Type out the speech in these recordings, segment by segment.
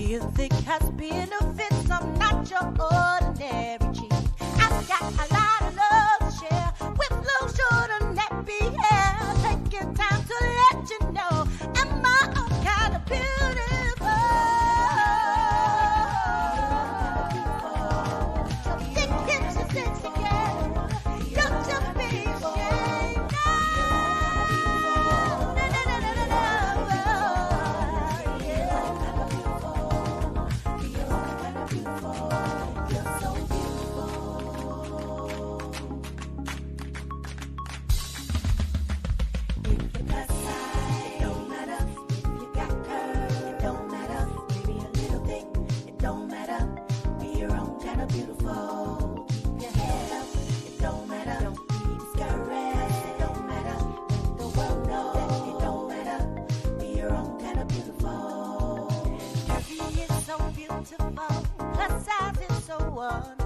Real thick has benefits. I'm not your ordinary cheap. I've got a lot of love to share with low, short, and nappy hair. Taking time to let you know I'm my own kind of beautiful. So thick hips and sexy girl, don't you be ashamed. No, no, no, no, no, no, yeah. You're so beautiful. If you got size, it don't matter. If you got curves, it don't matter. Maybe a little thick, it don't matter. Be your own kind of beautiful. Keep your head up, it don't matter. Don't be discouraged, it don't matter. Let the world know that it don't matter. Be your own kind of beautiful. Curvy is so beautiful, plus size is so wonderful.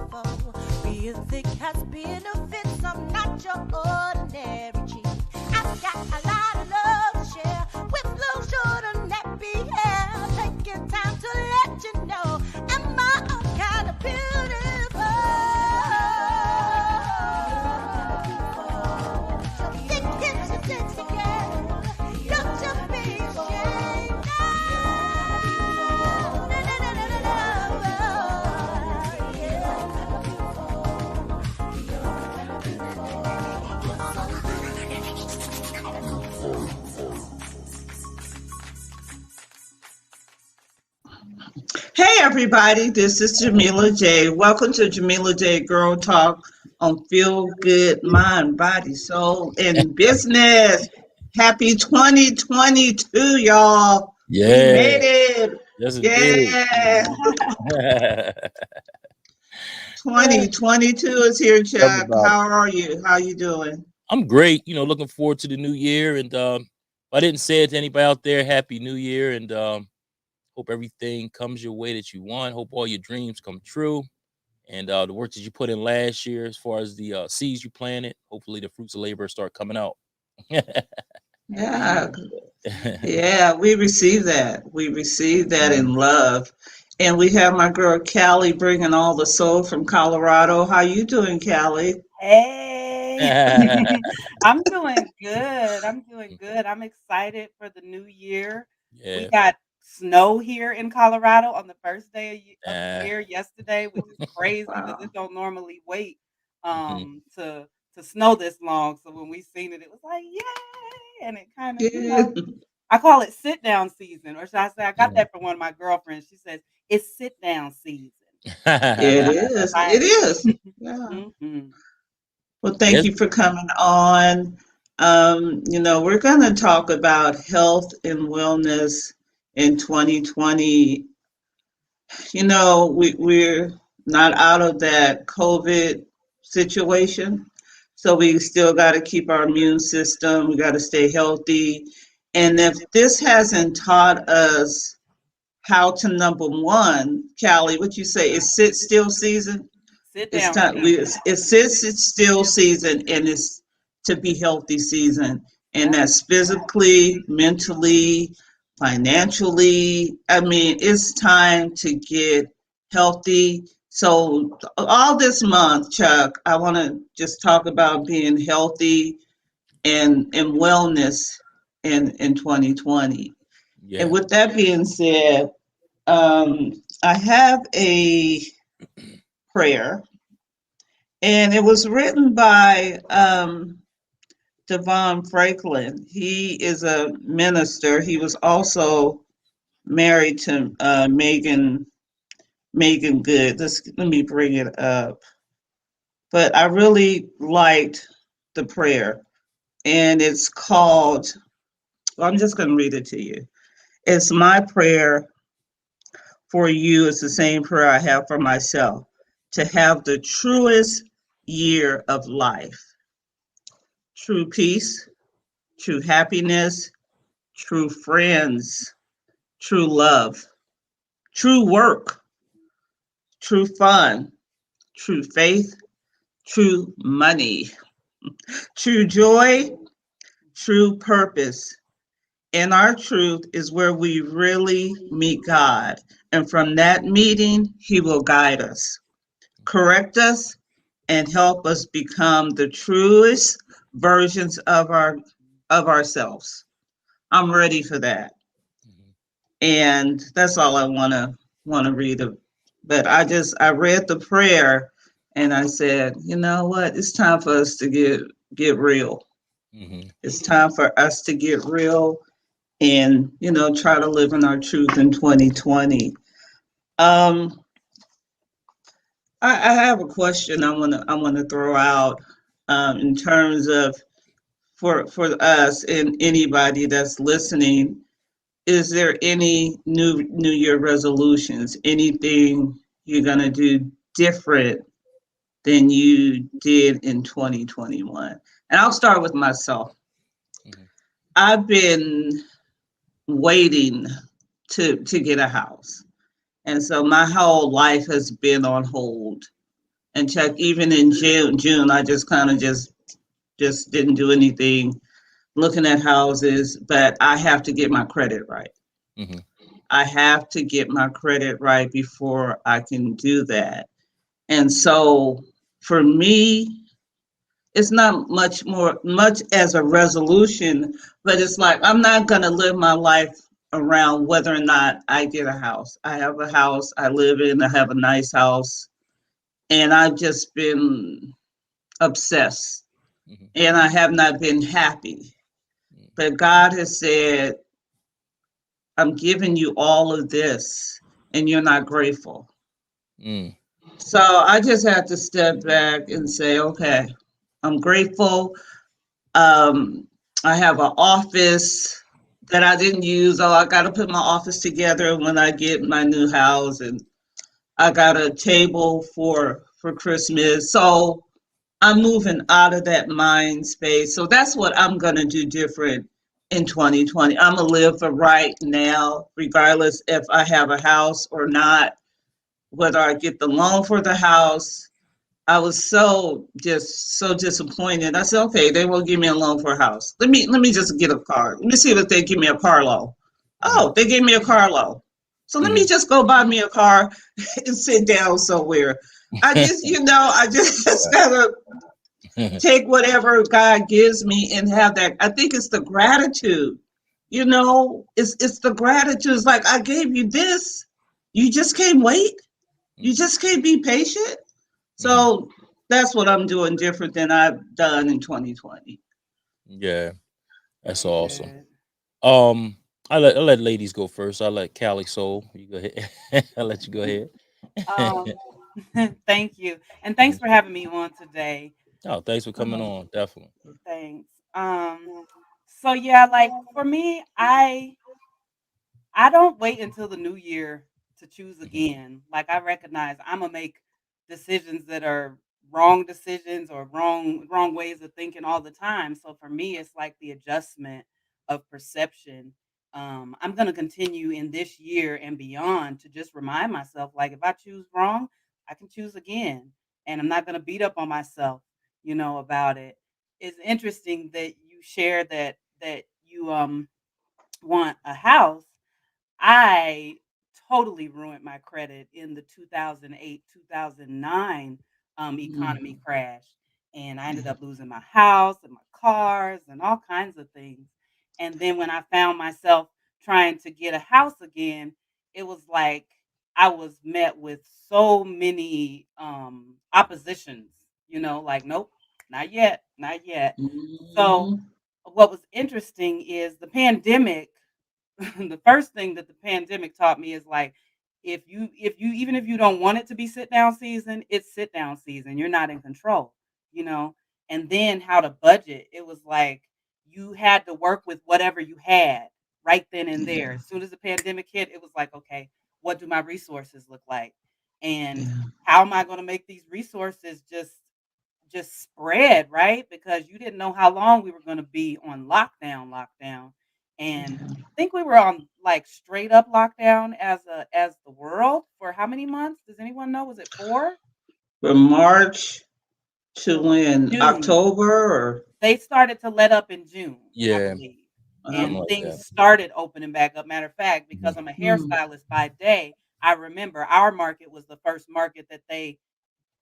Real thick has benefits. I'm not your ordinary cheap. I've got a lot of love to share with low, short, and nappy hair. Taking time to let you know I'm my own kind of beautiful. So thick hips and sexy girl, don't you be ashamed. No, no, no, no, no, no, yeah. Hey everybody, this is Jamila J. Welcome to Jamila J Girl Talk on Feel Good Mind, Body, Soul, and Business. Happy 2022, y'all. We made it. Yes, it Yeah. 2022 is here, Chuck. How are you? How you doing? I'm great. Looking forward to the new year. And if I didn't say it to anybody out there, Happy New Year. And hope everything comes your way that you want. Hope all your dreams come true. And the work that you put in last year, as far as the seeds you planted, hopefully the fruits of labor start coming out. Yeah. Yeah, we receive that. We receive that in love. And we have my girl Callie bringing all the soul from Colorado. How you doing, Callie? Hey, I'm doing good. I'm excited for the new year. We Yeah. got snow here in Colorado on the first day of the year yesterday, which is crazy because it don't normally wait to snow this long. So when we seen it, it was like, yay! And it kind of, Yeah. I call it sit down season, or should I say I got that from one of my girlfriends. She says it's sit down season. It is. It is. Yeah. Mhm. Well, thank you for coming on. We're going to talk about health and wellness in 2020. We're not out of that COVID situation. So we still got to keep our immune system. We got to stay healthy. And if this hasn't taught us how to, number one, Callie, what you say, is sit still season? Sit It's down time. season. It's sit still season, and it's to be healthy season, and that's physically, mentally, financially. I mean, it's time to get healthy. So all this month, Chuck, I want to just talk about being healthy and wellness in 2020. Yeah. And with that being said, I have a prayer. And it was written by Devon Franklin. He is a minister. He was also married to Megan Good. Let me bring it up. But I really liked the prayer. And it's called, well, I'm just going to read it to you. It's my prayer for you. It's the same prayer I have for myself, to have the truest year of life. True peace, true happiness, true friends, true love, true work, true fun, true faith, true money, true joy, true purpose, and our truth is where we really meet God. And from that meeting, He will guide us, correct us, and help us become the truest versions of ourselves. I'm ready for that. Mhm. And that's all I want to read. But I read the prayer, and I said, you know what? It's time for us to get real. Mhm. It's time for us to get real and try to live in our truth in 2020. Um, I have a question I want to throw out in terms of for us and anybody that's listening. Is there any New Year resolutions? Anything you're gonna do different than you did in 2021? And I'll start with myself. Mhm. I've been waiting to get a house. And so my whole life has been on hold. And check, even in June, I just kind of just didn't do anything looking at houses, but I have to get my credit right. Mhm. I have to get my credit right before I can do that. And so for me, it's not much as a resolution, but it's like I'm not going to live my life around whether or not I get a house. I have a house I live in, I have a nice house, and I've just been obsessed Mhm. and I have not been happy. Mhm. But God has said, I'm giving you all of this and you're not grateful. Mm. So I just had to step back and say, okay, I'm grateful. Um, I have an office that I didn't use. Oh, I got to put my office together when I get my new house, and I got a table for Christmas. So I'm moving out of that mind space. So that's what I'm gonna do different in 2020. I'm gonna live for right now, regardless if I have a house or not, whether I get the loan for the house. I was so disappointed. I said, okay, they won't give me a loan for a house. Let me just get a car. Let me see if they give me a car loan. Mhm. Oh, they gave me a car loan. So let me Mhm. just go buy me a car and sit down somewhere. I just gotta take whatever God gives me and have that. I think it's the gratitude. It's the gratitude. It's like I gave you this. You just can't wait. You Mhm. just can't be patient. Mhm. So that's what I'm doing different than I've done in 2020. Yeah, that's Very awesome. good. I let ladies go first. I let Cali Soul. You go ahead. I'll let you go ahead. Um, thank you, and thanks Mhm. for having me on today. Oh, thanks for coming Oh, on. Definitely. Thanks. So yeah, like for me, I don't wait until the new year to choose Mhm. again. Like I recognize I'm gonna make decisions that are wrong decisions or wrong ways of thinking all the time. So for me, it's like the adjustment of perception. I'm gonna continue in this year and beyond to just remind myself, like if I choose wrong, I can choose again, and I'm not gonna beat up on myself, about it. It's interesting that you share that you want a house. I totally ruined my credit in the 2008, 2009 economy mm, crash. And I ended up losing my house and my cars and all kinds of things. And then when I found myself trying to get a house again, it was like I was met with so many oppositions, like, nope, not yet, not yet. So, mm, what was interesting is the pandemic the first thing that the pandemic taught me is like if you even if you don't want it to be sit down season, it's sit down season. You're not in control, you know. And then how to budget. It was like you had to work with whatever you had right then and there. yeah, As soon as the pandemic hit, it was like, okay, what do my resources look like? And yeah, how am I going to make these resources just spread, right? Because you didn't know how long we were going to be on lockdown. And yeah. I think we were on like straight up lockdown as the world for how many months? Does anyone know? Was it 4 From March to till when? June? October or They started to let up in June, I Yeah. believe. and Something like things that. started opening back up. Matter of fact, because Mhm. I'm a Mm. hairstylist by day, I remember our market was the first market that they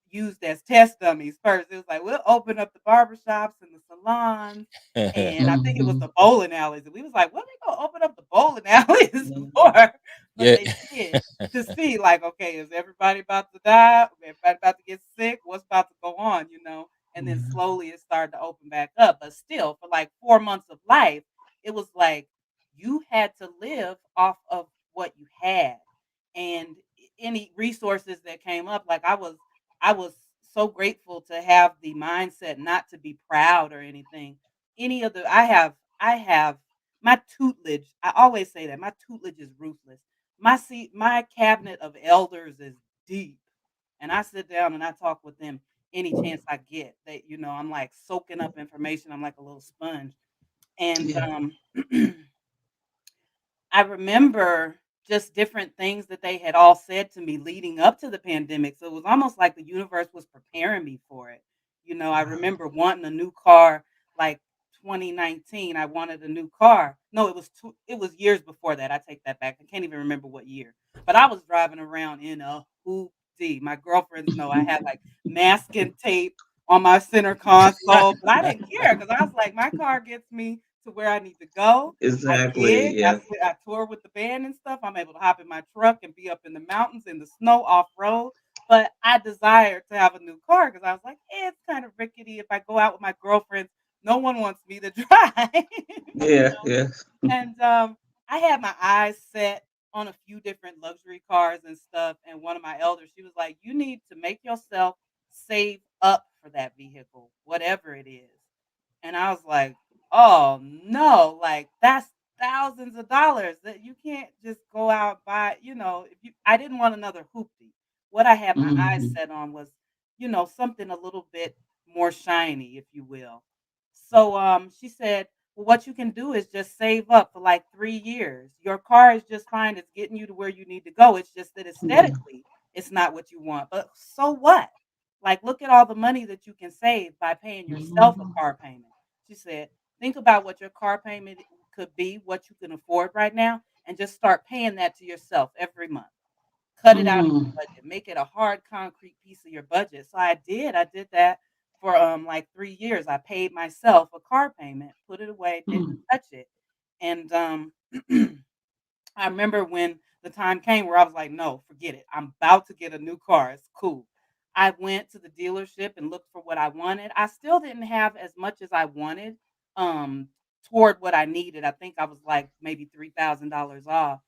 used as test dummies first. It was like, we'll open up the barbershops and the salons, and I think it was Mhm. the bowling alleys, and we was like, "What are we gonna open up the bowling alleys Mhm. for?" But Yeah. they did to see, like, okay, is everybody about to die? Everybody about to get sick? What's about to go on, you know? And then Yeah. slowly it started to open back up. But still, for like 4 months of life, it was like you had to live off of what you had. And any resources that came up, like I was so grateful to have the mindset not to be proud or anything. Any of the I have my tutelage. I always say that my tutelage is ruthless. My cabinet of elders is deep. And I sit down and I talk with them any chance I get. That I'm like soaking up information. I'm like a little sponge. And Yeah. I remember just different things that they had all said to me leading up to the pandemic. So it was almost like the universe was preparing me for it. I Wow. remember wanting a new car like 2019. I wanted a new car. No, it was years before that. I take that back. I can't even remember what year. But I was driving around in a hoopty. My girlfriends know I had like masking tape on my center console, but I didn't care because I was like, my car gets me to where I need to go. I Exactly. gig, Yeah. I tour with the band and stuff. I'm able to hop in my truck and be up in the mountains, in the snow, off-road, but I desired to have a new car because I was like, it's kind of rickety if I go out with my girlfriends, no one wants me to drive, you Yeah. know? Yeah. And, I had my eyes set on a few different luxury cars and stuff, and one of my elders, she was like, "You need to make yourself save up for that vehicle, whatever it is." And I was like, "Oh, no, like, that's thousands of dollars that you can't just go out buy, if you." I didn't want another hoopty. What I had my eyes Mhm. set on was, something a little bit more shiny, if you will. So, she said, "Well, what you can do is just save up for, like, 3 years. Your car is just fine, it's getting you to where you need to go, it's just that Yeah. aesthetically, it's not what you want, but so what? Like, look at all the money that you can save by paying yourself a Mhm. car payment." She said, "Think about what your car payment could be, what you can afford right now, and just start paying that to yourself every month. Cut it out of your Mm. budget. Make it a hard concrete piece of your budget." So I did. I did that for like 3 years. I paid myself a car payment, put it away, didn't Mm. touch it. And I remember when the time came where I was like, "No, forget it. I'm about to get a new car. It's cool." I went to the dealership and looked for what I wanted. I still didn't have as much as I wanted, toward what I needed. I think I was like maybe $3,000 off.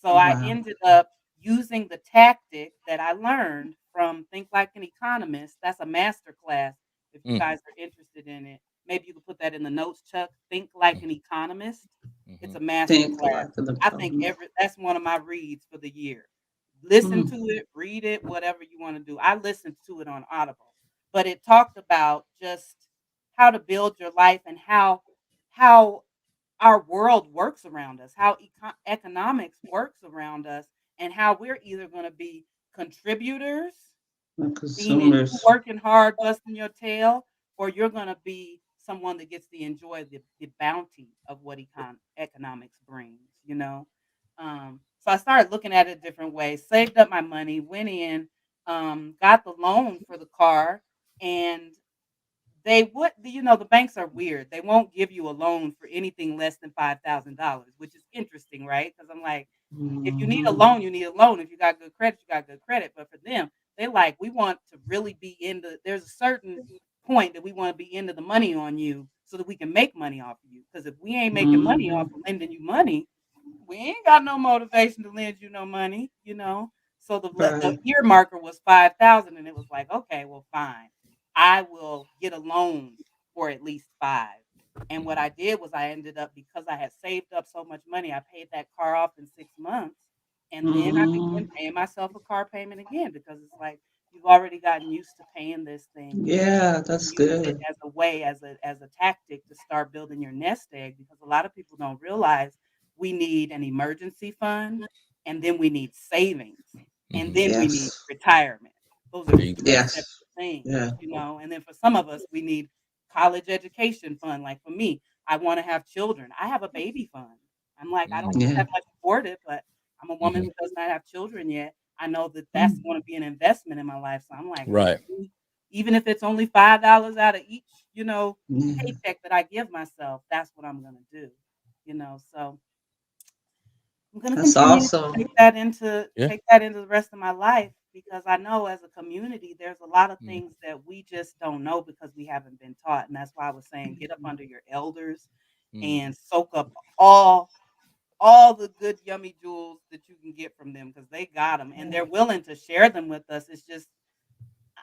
So I Wow. ended up using the tactic that I learned from Think Like an Economist. That's a master class if you Mm, guys are interested in it. Maybe you could put that in the notes, Chuck. Think Like mm, an Economist. It's mhm. a master Think class. like an I think economist. that's one of my reads for the year. Listen to Mm. it, read it, whatever you wanna do. I listened to it on Audible, but it talked about just how to build your life and how our world works around us, how economics works around us, and how we're either gonna be contributors, And meaning you consumers. working hard, busting your tail, or you're gonna be someone that gets to enjoy the bounty of what economics brings, you know? So I started looking at it different ways, saved up my money, went in, got the loan for the car, and the banks are weird. They won't give you a loan for anything less than $5,000, which is interesting, right? Because I'm like, if you need a Mhm. loan, you need a loan. If you got good credit, you got good credit. But for them, they like, we want to really be there's a certain point that we want to be into the money on you so that we can make money off of you. Because if we ain't making money off Mhm. of lending you money, we ain't got no motivation to lend you no money, you know? So the Right. earmarker was 5,000 and it was like, "Okay, well, fine. I will get a loan for at least 5." And what I did was I ended up because I had saved up so much money, I paid that car off in 6 months, and then I began Mhm. paying myself a car payment again because it's like, you've already gotten used to paying this thing. Yeah, You that's use it good. as a way, as a tactic to start building your nest egg because a lot of people don't realize we need an emergency fund, and then we need savings, and Mhm. then we need Yes. retirement. Those are There you go. 3 separate Yes. things, Yeah. and then for some of us, we need college education fund, like for me, I want to have children. I have a baby fund. I'm like, I don't Yeah. have much afford it, but I'm a woman who does not have children yet. I know that that's going to be an investment in my life. So I'm like, Right. even if it's only $5 out of each, Yeah. paycheck that I give myself, that's what I'm going to do. So I'm going to That's continue to awesome. Yeah. take that into the rest of my life because I know as a community there's a lot of Mm, things that we just don't know because we haven't been taught, and that's why I was saying get up under your elders mm, and soak up all the good yummy jewels that you can get from them because they got them and they're willing to share them with us. It's just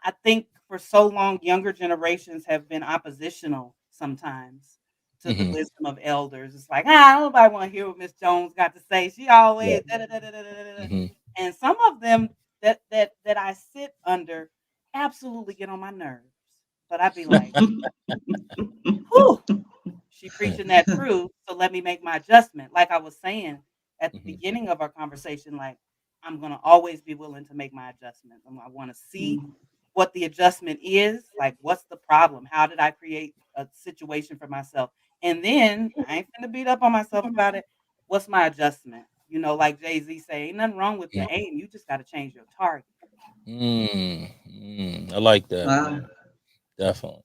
I think for so long, younger generations have been oppositional sometimes to the mhm, wisdom of elders. It's like, nobody want to hear what Miss Jones got to say. She always right. da da da da da da. Da." Mhm. And some of them that I sit under absolutely get on my nerves. But I'd be like, whew, she preaching that truth, so let me make my adjustment. Like I was saying at the Mhm. beginning of our conversation, like I'm gonna always be willing to make my adjustments. I want to see what the adjustment is. Like, what's the problem? How did I create a situation for myself? And then I ain't gonna beat up on myself about it. What's my adjustment? Like Jay-Z say, ain't nothing wrong with the aim. You just got to change your target. I like that, Wow. man. Definitely.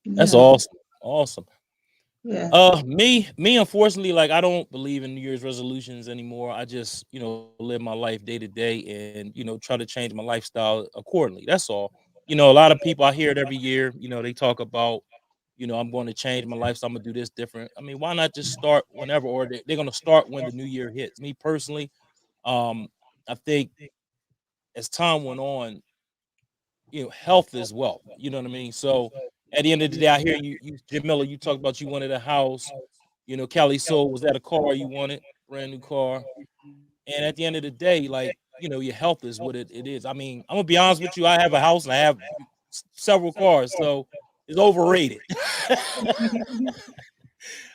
That's Yeah. awesome. Awesome. Yeah. Me, unfortunately, like I don't believe in New Year's resolutions anymore. I just, live my life day to day and, try to change my lifestyle accordingly. That's all. A lot of people I hear it every year, they talk about, I'm going to change my lifestyle. I'm gonna do this different. I mean, why not just start whenever, or they're gonna start when the new year hits. Me personally, um, I think as time went on, health is wealth. You know what I mean? So at the end of the day, I hear you Jamila, you talk about you wanted a house. Cali Soul, was that a car you wanted? Brand new car. And at the end of the day, like, your health is what it is. I mean, I'm gonna be honest with you. I have a house and I have several cars, so it's overrated.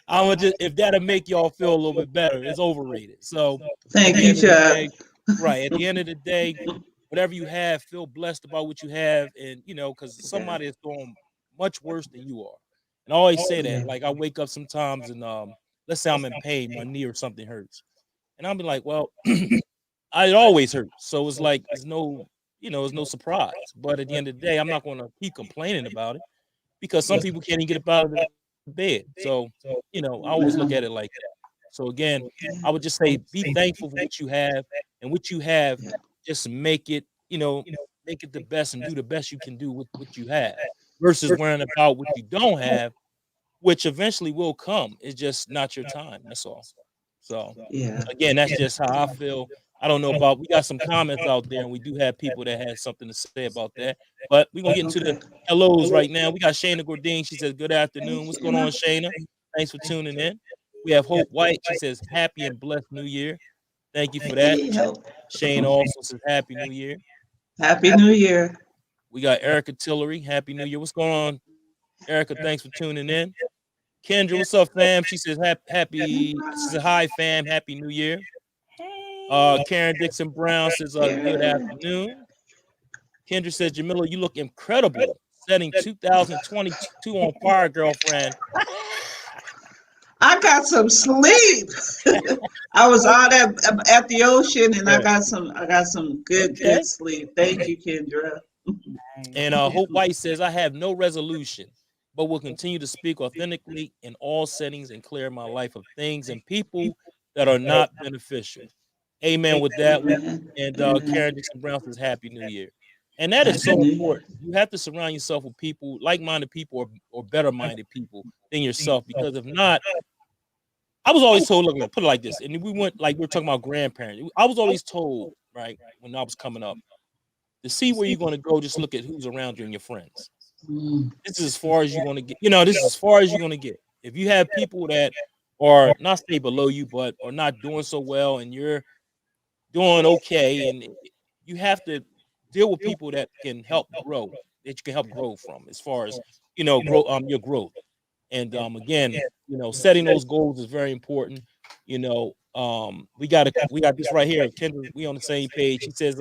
I'm gonna just if that'll make y'all feel a little bit better, it's overrated. So at Thank the you, end of the Chuck. day, right? At the end of the day, whatever you have, feel blessed about what you have, and because Yeah. somebody is doing much worse than you are. And I always say Yeah. that. Like I wake up sometimes and let's say I'm in pain, my knee or something hurts, and I'll be like, well, it always hurts. So it's like it's no surprise. But at the end of the day, I'm not gonna keep complaining about it because some people can't even get up out of the bed. So, I always look at it like that. So again, I would just say be thankful for what you have, and what you have, Yeah. just make it the best and do the best you can do with what you have versus worrying about what you don't have, which eventually will come. It's just not your time. That's all. So Yeah. again, that's just how I feel. I don't know about we got some comments out there, and we do have people that had something to say about that. But we're gonna get into the Okay. hellos right now. We got Shayna Gordine. She says, Good Hey, afternoon. What's going on, Shanna. Shayna? Thanks for tuning in. We have Hope White. She says, Happy and blessed New Year. Thank you for that. Hey, help. Shane also says, Happy New Year. Happy New Year. We got Erica Tillery. Happy New Year. What's going on, Erica? Thanks for tuning in. Kendra, what's up, fam? She says, Happy. She says, Hi, fam. Happy New Year. Hey. Karen Dixon Brown says, Good Yeah. afternoon. Kendra says, Jamila, you look incredible. Setting 2022 on fire, girlfriend. I got some sleep. I was out at the ocean and Right. I got some good Okay. sleep. Thank you, Kendra. Nice. And Hope White says, I have no resolution, but will continue to speak authentically in all settings and clear my life of things and people that are not beneficial. Amen with that. Amen. And Amen. Karen Dixon Brown says, Happy New Year. And that is Happy so New Year. important. You have to surround yourself with people, like-minded people or better-minded people than yourself. Because if not, I was always told, look, put it like this. And we went, like we are talking about grandparents. I was always told, right, when I was coming up, to see where you're going to go, just look at who's around you and your friends. Mm. This is as far as you're going to get. This is as far as you're going to get. If you have people that are not stay below you, but are not doing so well, and you're doing okay, and you have to deal with people that can help grow, that you can help grow from, as far as grow your growth. And again, setting those goals is very important. We got this right here. Kendra, we on the same page. He says,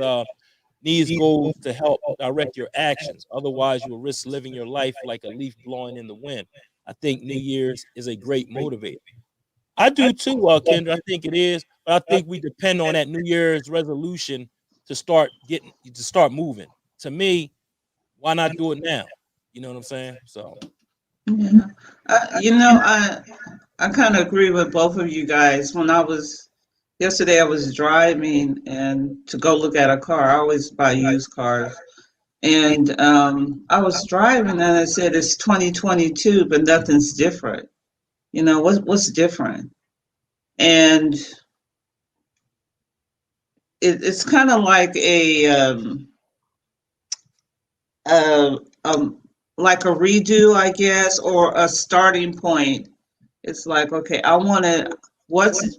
needs goals to help direct your actions. Otherwise, you will risk living your life like a leaf blowing in the wind. I think New Year's is a great motivator. I do too, Kendra. I think it is, but I think we depend on that New Year's resolution to start moving. To me, why not do it now? You know what I'm saying? So Yeah. You know, I kind of agree with both of you guys. Yesterday, I was driving and to go look at a car. I always buy used cars. And I was driving and I said, it's 2022, but nothing's different. You know, what's different? And it's kind of like uh, um, like a redo, I guess, or a starting point. It's like, okay, what's,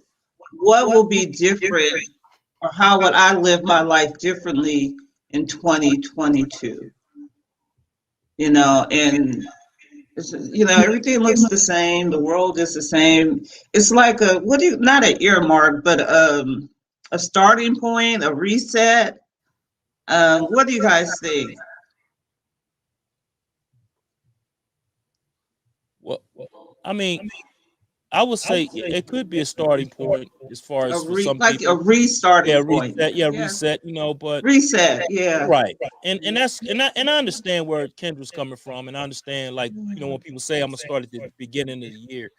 what will be different, or how would I live my life differently in 2022? And everything looks the same. The world is the same. It's like not an earmark, but a starting point, a reset. What do you guys think? what I mean, I would say it could be a starting point as far as for some Like a people. restarting Yeah, point. reset. Yeah, Yeah, reset. But reset. Yeah, right, and I understand where Kendra's coming from, and I understand like when people say I'm gonna start at the beginning of the year,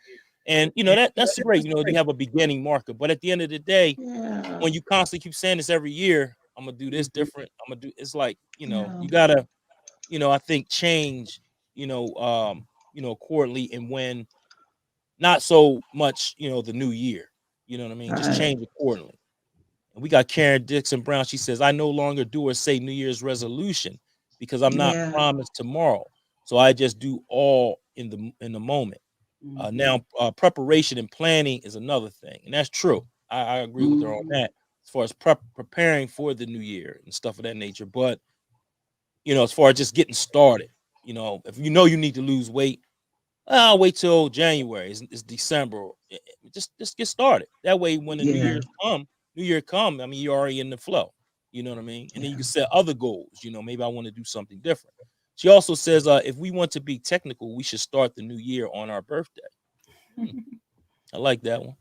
and that's great. You have a beginning marker, but at the end of the day, yeah, when you constantly keep saying this every year, I'm gonna do this different. I'm gonna do. It's like yeah. you gotta I think change accordingly, and when not so much the new year. You know what I mean? Just Right. change accordingly. And we got Karen Dixon Brown. She says, I no longer do or say New Year's resolution because I'm not Yeah, promised tomorrow. So I just do all in the moment. Mhm. Now, preparation and planning is another thing. And that's true. I agree with her on mm, that as far as preparing for the new year and stuff of that nature. But, as far as just getting started, if you need to lose weight, I'll wait till January. It's December. Just get started. That way, when the yeah, New Year come, I mean, you're already in the flow. You know what I mean? And then you yeah, can set other goals. Maybe I want to do something different. She also says, if we want to be technical, we should start the new year on our birthday. Hmm, I like that one.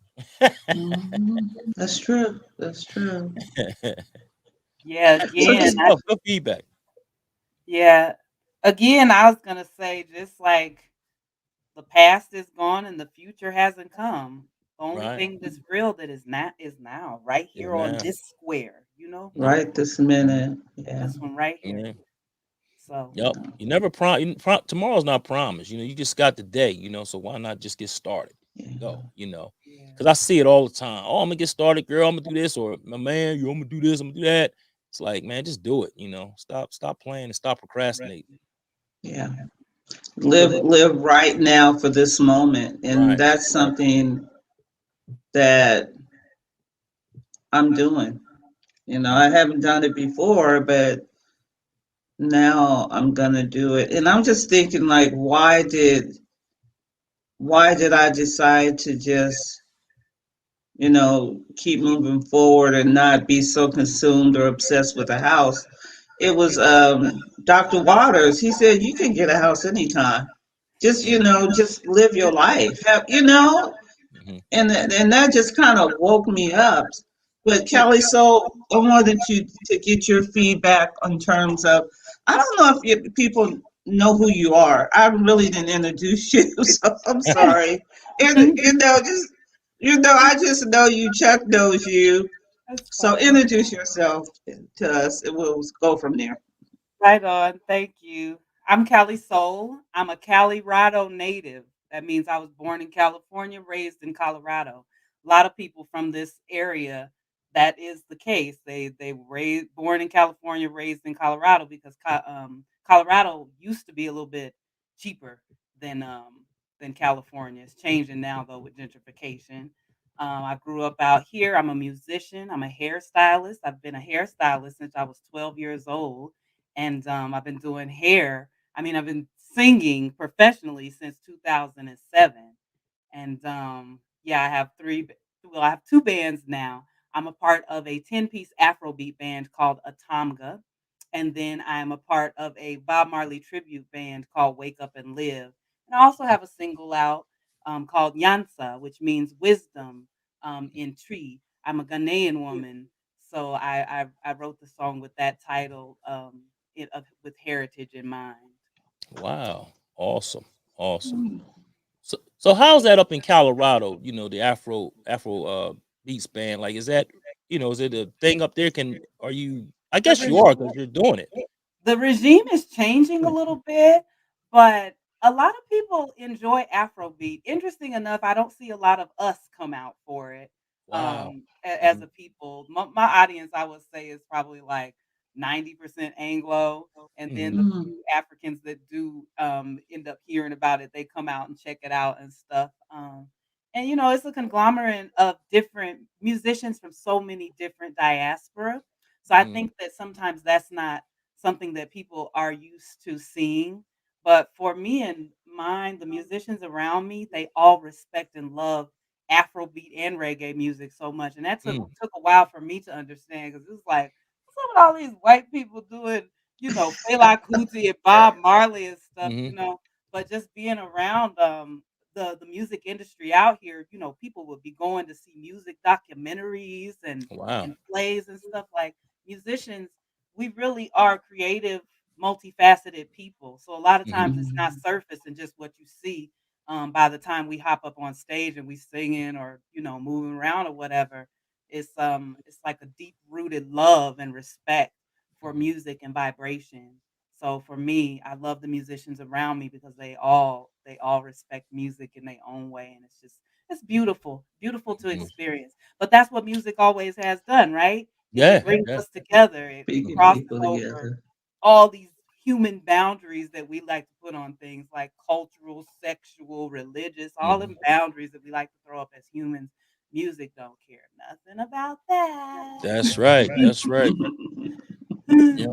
That's true. That's true. Yeah, So good again, stuff. Good feedback. yeah. Again, I was gonna say just like the past is gone and the future hasn't come. The only Right. thing that's real that is now, right Is here on now. this square, Yep. Right this minute. Yeah. this one right here. Yeah. So Yep. You never tomorrow's not promised. You just got the day, so why not just get started and Yeah. go. yeah, Because I see it all the time. Oh, I'm gonna get started, girl. I'm gonna do this, or my man, I'm gonna do this, I'm gonna do that. It's like, man, just do it. Stop playing and stop procrastinating. Yeah. So Live right now for this moment. And right. that's something that I'm doing. Yeah. I haven't done it before, but now I'm gonna do it. And I'm just thinking like why did I decide to just, keep moving forward and not be so consumed or obsessed with a house? It was Dr. Waters. He said you can get a house anytime. Just, Yeah. just live your life. Hmm. And that just kind of woke me up. But Kelly, so I wanted you to get your feedback in terms of, I don't know if people know who you are. I really didn't introduce you, so I'm sorry. And I just know you. Chuck knows you. that's So fine. introduce yourself to us, and we'll go from there. Right on. Thank you. I'm Cali Soul. I'm a Colorado native. That means I was born in California, raised in Colorado. A lot of people from this area, that is the case. They raised born in California, raised in Colorado because Colorado used to be a little bit cheaper than California. It's changing now though with gentrification. I grew up out here. I'm a musician. I'm a hairstylist. I've been a hairstylist since I was 12 years old, and I've been doing hair. I mean, I've been singing professionally since 2007, and yeah, I have three. Well, I have two bands now. I'm a part of a 10-piece Afrobeat band called Atomga, and then I am a part of a Bob Marley tribute band called Wake Up and Live. And I also have a single out called Yansa, which means wisdom in Tree. I'm a Ghanaian woman, so I wrote the song with that title with heritage in mind. Wow. Awesome. Awesome. Mm. So how's that up in Colorado? The Afro beats band. Like, is that, is it a thing up there? Are you? I The guess you reg- are because you're doing it. the regime is changing a little bit, but a lot of people enjoy Afrobeat. Interesting enough, I don't see a lot of us come out for it Wow. as Mhm. a people. My audience, I would say, is probably like 90% Anglo, and then Mhm. the Mm. few Africans that do end up hearing about it, they come out and check it out and stuff. And it's a conglomerate of different musicians from so many different diaspora. So I Mhm. think that sometimes that's not something that people are used to seeing. But for me and mine, the musicians around me, they all respect and love Afrobeat and reggae music so much. And that took Mm. took a while for me to understand because it's like, what's up with all these white people doing, Fela Kuti and Bob Marley and stuff. Mhm. But just being around the music industry out here, people would be going to see music documentaries Wow. and plays and stuff like musicians, we really are creative, multifaceted people. So a lot of Mhm. times it's not Mm. surface and just what you see. By the time we hop up on stage and we singing or moving around or whatever, it's like a deep rooted love and respect for Mhm. music and vibration. So for me, I love the musicians around me because they all respect music in their own way, and it's beautiful, beautiful to Mhm. experience. But that's what music always has done, right? It Yeah. brings Yeah. us together. It Speaking crosses people over together. all these human boundaries that we like to put on things like cultural, sexual, religious, all Mhm. them boundaries that we like to throw up as humans. Music don't care nothing about that. That's right. That's right. Yeah.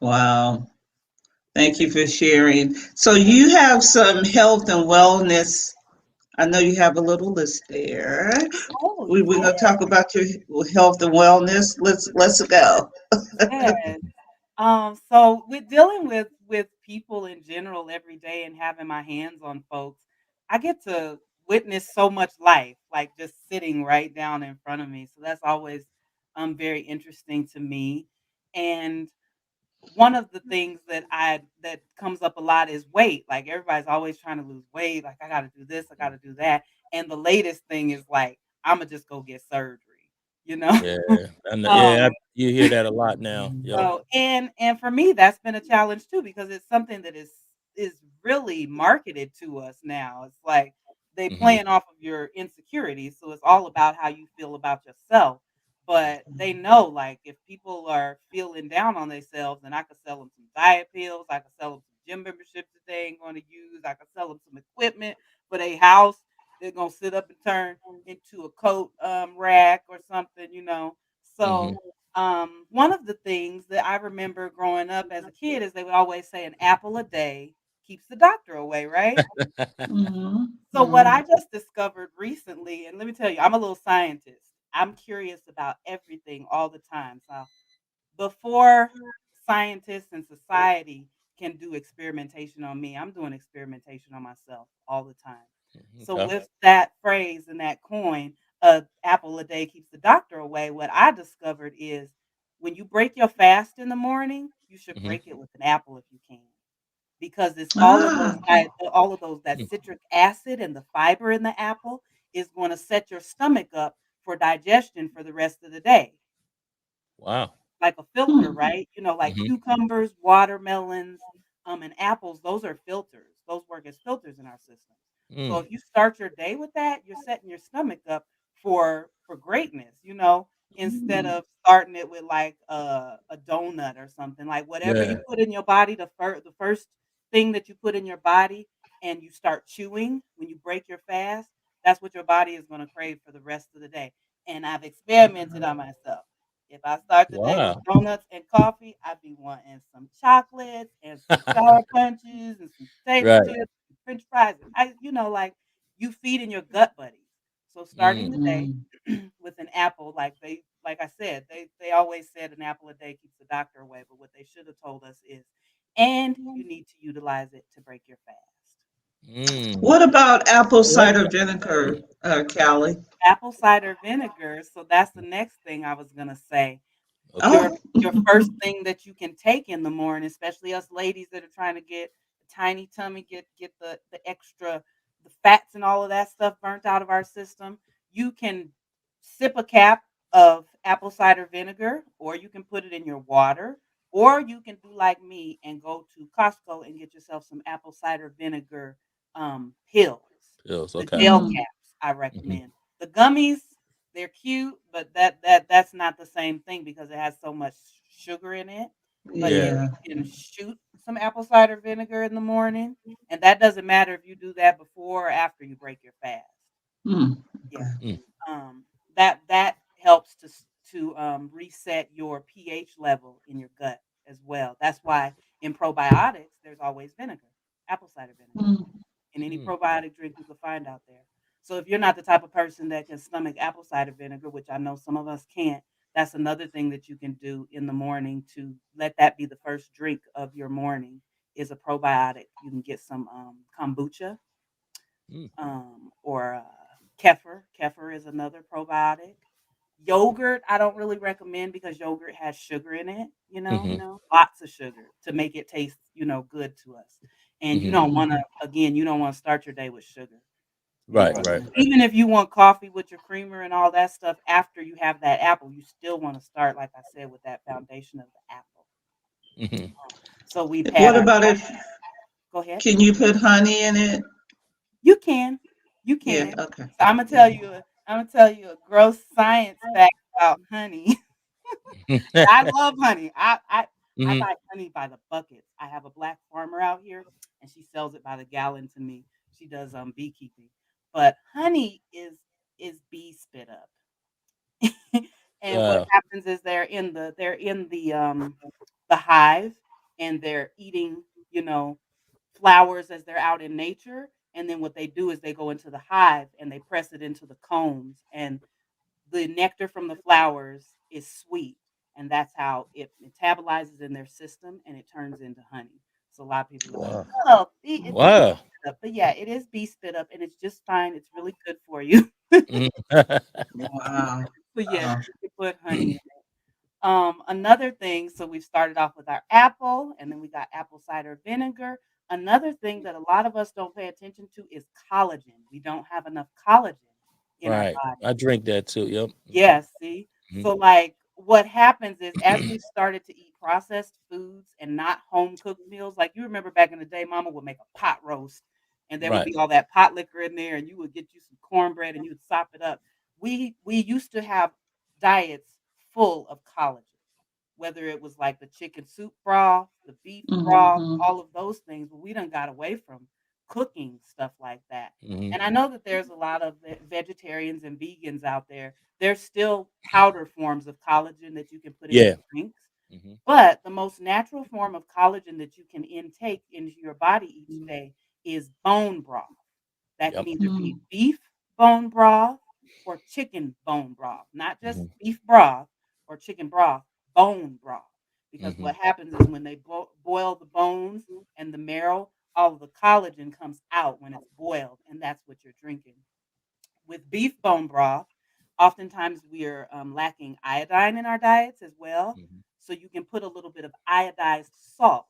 Wow. Thank you for sharing. So you have some health and wellness. I know you have a little list there. Oh We're yeah, gonna talk about your health and wellness. Let's go. yes. So with dealing with people in general every day and having my hands on folks, I get to witness so much life, like just sitting right down in front of me. So that's always very interesting to me. And one of the things that comes up a lot is weight. Like everybody's always trying to lose weight. Like I got to do this, I got to do that. And the latest thing is like I'm gonna just go get surgery. You know. Yeah. Yeah. um, You hear that a lot now. Yep. and for me, that's been a challenge too because it's something that is really marketed to us now. It's like they Mhm. playing off of your insecurities, so it's all about how you feel about yourself. But they know, like, if people are feeling down on themselves, then I could sell them some diet pills, I could sell them some gym memberships that they ain't going to use, I could sell them some equipment for their house. They're gonna sit up and turn into a coat rack or something. Mhm. So one of the things that I remember growing up as a kid is they would always say an apple a day keeps the doctor away, right? Mhm. So what I Mhm. just discovered recently, and let me tell you, I'm a little scientist. I'm curious about everything all the time. So before scientists and society can do experimentation on me, I'm doing experimentation on myself all the time. So Okay. with that phrase and that coin, apple a day keeps the doctor away, what I discovered is when you break your fast in the morning, you should Mhm. break it with an apple if you can. Because it's Ah. all of those that Mm. citric acid and the fiber in the apple is going to set your stomach up for digestion for the rest of the day Wow. like a filter, Hmm. right? Like Mhm. cucumbers, watermelons, and apples, those are filters. Those work as filters in our systems. So Mm. if you start your day with that, you're setting your stomach up for greatness, instead Mm. of starting it with like a donut or something. Like whatever you Yeah. put in your body, the first thing that you put in your body and you start chewing when you break your fast, that's what your body is going to crave for the rest of the day. And I've experimented on myself. If I start the day with Wow. donuts and coffee, I'd be wanting some chocolates and some sour punches and some potato Right. chips and french fries. Like you feed in your gut buddies. So starting Mm. the day Mm. with an apple, like I said, they always said an apple a day keeps the doctor away, but what they should have told us is, and you need to utilize it to break your fast. What about apple I like cider that. vinegar, Callie? Apple cider vinegar. So that's the next thing I was gonna say. Okay. Your Oh, your first thing that you can take in the morning, especially us ladies that are trying to get a tiny tummy, get the extra the fats and all of that stuff burnt out of our system. You can sip a cap of apple cider vinegar, or you can put it in your water, or you can do like me and go to Costco and get yourself some apple cider vinegar pills. Pills. The Okay. gel mm, caps I Hmm. recommend. The gummies, they're cute, but that's not the same thing because it has so much sugar in it. But Yeah. you yeah. can shoot some apple cider vinegar in the morning, and that doesn't matter if you do that before or after you break your fast. Mm, Yeah, okay. Mm. that helps to reset your pH level in your gut as well. That's why in probiotics there's always vinegar, apple cider vinegar Mm, in any Mm. probiotic drink you can find out there. So if you're not the type of person that can stomach apple cider vinegar, which I know some of us can't, that's another thing that you can do in the morning to let that be the first drink of your morning is a probiotic. You can get some kombucha Mm. or kefir. Kefir is another probiotic. Yogurt, I don't really recommend because yogurt has sugar in it, Hmm. lots of sugar to make it taste, good to us. And you Hmm. don't want mm, to, again, you don't want to start your day with sugar. Right. right. Right. Even if you want coffee with your creamer and all that stuff after you have that apple, you still want to start, like I said, with that foundation of the apple. Hmm. So we've What had our, about if, go ahead. can you put honey in it? You can. You Yeah, can. okay. So Yeah. I'm gonna tell you a gross science fact about honey. I love honey. I Hmm. buy honey by the buckets. I have a black farmer out here, and she sells it by the gallon to me. She does beekeeping, but honey is bee spit up. And what Uh, happens is they're in the hive and they're eating, you know, flowers as they're out in nature. And then what they do is they go into the hive and they press it into the combs, and the nectar from the flowers is sweet, and that's how it metabolizes in their system and it turns into honey. So a lot of people are like, wow. "Oh, it's bee Wow. spit up," but yeah, it is bee spit up, and it's just fine. It's really good for you. Mhm. Wow. But yes, Wow. you can put honey in. Another thing, so we've started off with our apple, and then we got apple cider vinegar. Another thing that a lot of us don't pay attention to is collagen. We don't have enough collagen in our Right. body. I drink that too. Yep. Yes, see? Hmm. So, like, what happens is as we started to eat processed foods and not home cooked meals, like you remember back in the day, mama would make a pot roast and there would Right. be all that pot liquor in there, and you would get you some cornbread and you would sop it up. We used to have diets full of collagen, whether it was like the chicken soup broth, the beef broth, Mm-hmm. all of those things, but we done got away from cooking stuff like that. Hmm. And I know that there's a lot of vegetarians and vegans out there. There's still powder forms of collagen that you can put in your Yeah. drinks, Hmm. but the most natural form of collagen that you can intake into your body each day is bone broth. That can Yep. either be Mm, beef bone broth or chicken bone broth, not just Hmm. beef broth or chicken broth, bone broth. Because Hmm. what happens is when they boil the bones and the marrow, all of the collagen comes out when it's boiled, and that's what you're drinking. With beef bone broth, oftentimes we are lacking iodine in our diets as well. Hmm. So you can put a little bit of iodized salt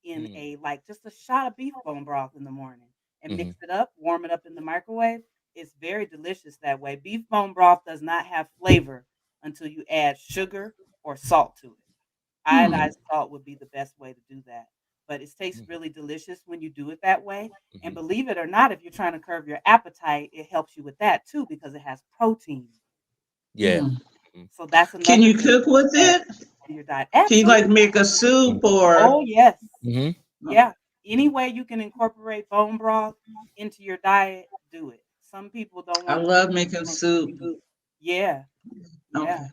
in Hmm. a like just a shot of beef bone broth in the morning and Hmm. mix it up, warm it up in the microwave. It's very delicious that way. Beef bone broth does not have flavor until you add sugar or salt to it. mm, Iodized salt would be the best way to do that. But it tastes really delicious when you do it that way. And Hmm. believe it or not, if you're trying to curb your appetite, it helps you with that too because it has protein. Yeah. mm. Mhm. So that's Can another you thing cook with to add it? to your diet. Can you like Absolutely. make a soup or? Oh, yes. Hmm. Yeah. Any way you can incorporate bone broth into your diet, do it. Some people don't I want to love making soup. Yeah. Yeah. Okay.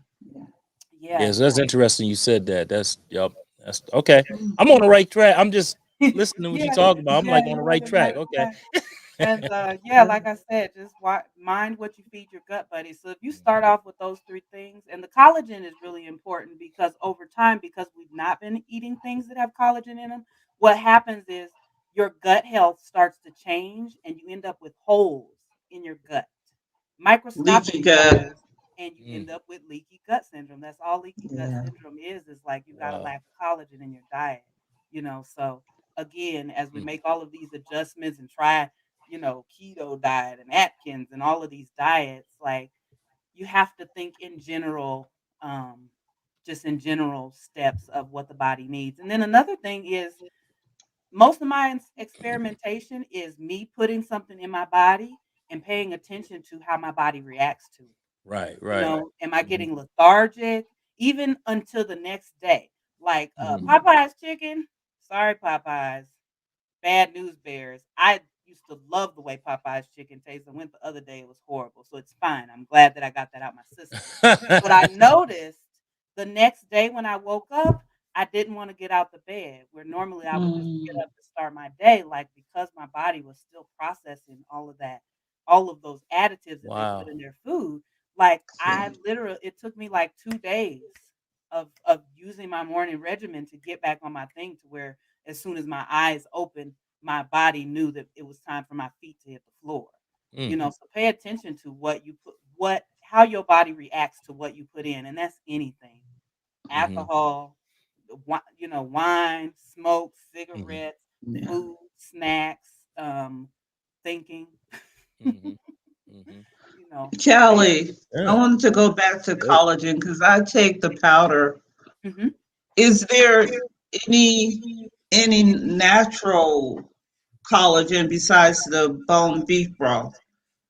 Yeah. Yes, that's interesting. You said that. That's yep. That's okay. I'm on the right track. I'm just listening to what you Yeah. talking about. I'm Yeah. like on the You're on right the track. right Okay. track. And yeah, like I said, just mind what you feed your gut, buddy. So if you start off with those three things, and the collagen is really important because over time, because we've not been eating things that have collagen in them, what happens is your gut health starts to change and you end up with holes in your gut, microscopic Leaky gut. holes, and you end up with leaky gut syndrome. That's all leaky gut Yeah. syndrome is like you got a Wow. lack of collagen in your diet, So again, as we Mm. make all of these adjustments and try, keto diet and Atkins and all of these diets, like you have to think in general, just in general steps of what the body needs. And then another thing is most of my experimentation is me putting something in my body and paying attention to how my body reacts to it. Right, right. Am I Mhm. getting lethargic even until the next day? Like Mhm. Popeye's chicken. Sorry, Popeyes. Bad news bears. I used to love the way Popeye's chicken tastes. I went the other day, it was horrible. So it's fine. I'm glad that I got that out my system. But I noticed the next day when I woke up, I didn't want to get out the bed where normally I would just get Mm. up to start my day, like because my body was still processing all of that, all of those additives that they put Wow. in their food. Like I Okay. literally, it took me like 2 days of using my morning regimen to get back on my thing to where as soon as my eyes opened, my body knew that it was time for my feet to hit the floor. Mm. So pay attention to what you put, how your body reacts to what you put in, and that's anything: Mhm. alcohol, wine, smoke, Mhm. cigarettes, Yeah. food, snacks, thinking. Mhm. Mhm. Pay Kelly, I Yeah. wanted to go back to Good. collagen because I take the powder. Mhm. Is there any any natural collagen besides the bone beef broth?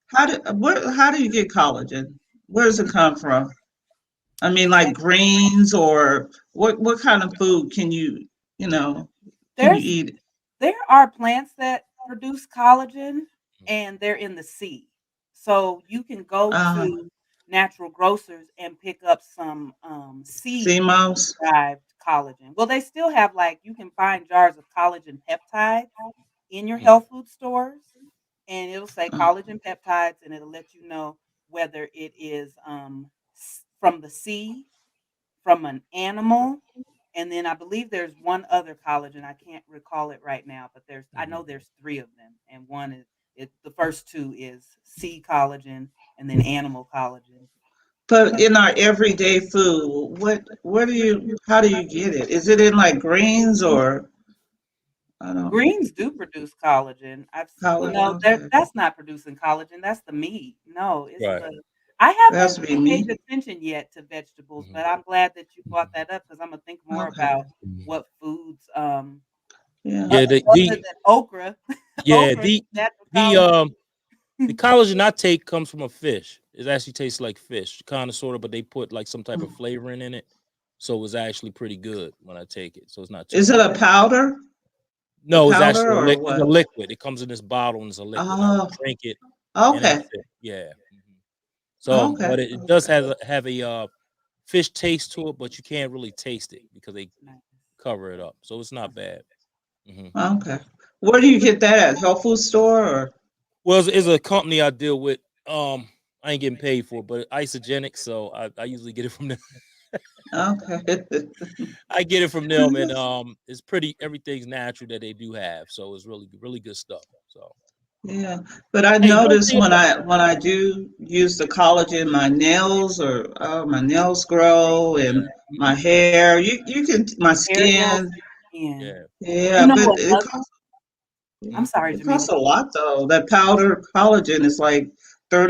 How do you get collagen? Where does it come from? I mean, like greens or what kind of food can you There's eat? There are plants that produce collagen, and they're in the sea. So you can go Uh, to natural grocers and pick up some sea sea mouse? derived collagen. Well, they still have like you can find jars of collagen peptides in your Mm. health food stores, and it'll say Uh, collagen peptides, and it'll let you know whether it is from the sea, from an animal, and then I believe there's one other collagen. I can't recall it right now, but I know Mhm. there's 3 of them, and one is the first 2 is sea collagen and then animal collagen. but in our everyday food, how do you get it? Is it in like greens or I don't Greens do produce collagen. Well, collagen? no, Okay, that's not producing collagen. That's the meat. No, it's Right. the I it has haven't to be paid meat. attention yet to vegetables, Mhm. but I'm glad that you brought Mhm. that up because I'm gonna think more Okay, about Mhm. what foods, yeah. Yeah, other than okra. yeah, Okra is natural the collagen. the collagen I take comes from a fish. It actually tastes like fish, kind of sort of, but they put like some type of flavoring in it. So it's actually pretty good when I take it. So it's not too Is it bad. a powder? A No, it's powder actually or it's a what? liquid. It comes in this bottle and it's a liquid. I Oh, drink it and okay, that's it. Yeah. Mhm. So, okay, but it does okay, have a fish taste to it, but you can't really taste it because they Nice. cover it up. So it's not bad. hmm okay. Where do you get that at? Health food store or? Well, it's a company I deal with. I ain't getting paid for it, but isogenic, so I usually get it from them. Okay. I get it from them, and it's pretty. Everything's natural that they do have, so it's really really good stuff. So, Yeah, but I hey, one notice thing about when I do use the collagen, my nails grow and my mhm, hair. You can my Hair growth skin. in. yeah, You Yeah, know but another I'm mhm, sorry, it Jamila. costs a lot though. That powder collagen is like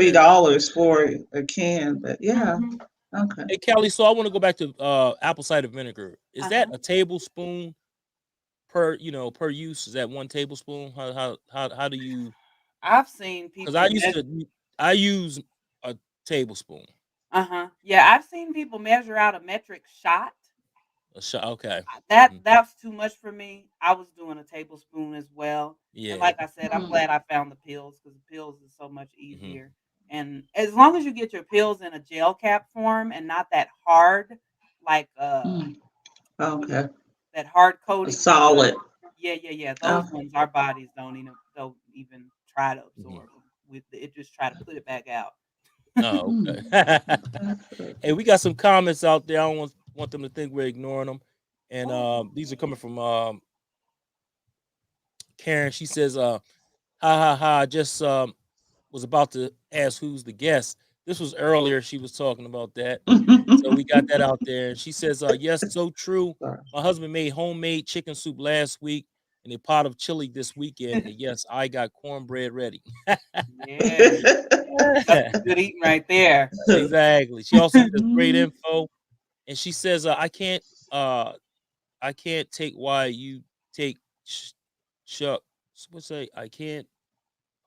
yeah. $30 for a can. But yeah, Mhm. okay. Hey, Kelly, so I want to go back to apple cider vinegar. Is that Uh-huh. a tablespoon per use? Is that 1 tablespoon? How do you? I've seen Because people measure I use a tablespoon. uh-huh. Yeah, I've seen people measure out a metric shot. A shot. Okay. That Mhm. that's too much for me. I was doing a tablespoon as well. And Yeah. like I said, I'm Mm, glad I found the pills because the pills is so much hmm easier. And as long as you get your pills in a gel cap form and not that hard, like mm, what is okay. that hard A coating from the solid. yeah. Those Okay. ones our bodies don't even try to hmm absorb them. With it just try to put it back out. Oh, Mm, okay. okay. Hey, we got some comments out there. I don't want them to think we're ignoring them. And Oh, these are coming from Karen, she says, ha ha ha, I just was about to ask who's the guest. This was earlier. She was talking about that. So we got that out there. And she says, yes, so true. My husband made homemade chicken soup last week and a pot of chili this weekend. And yes, I got cornbread ready. Yeah, that's good eating right there. Exactly. She also says great info. And she says, I can't take why you take Chuck. What's say? I can't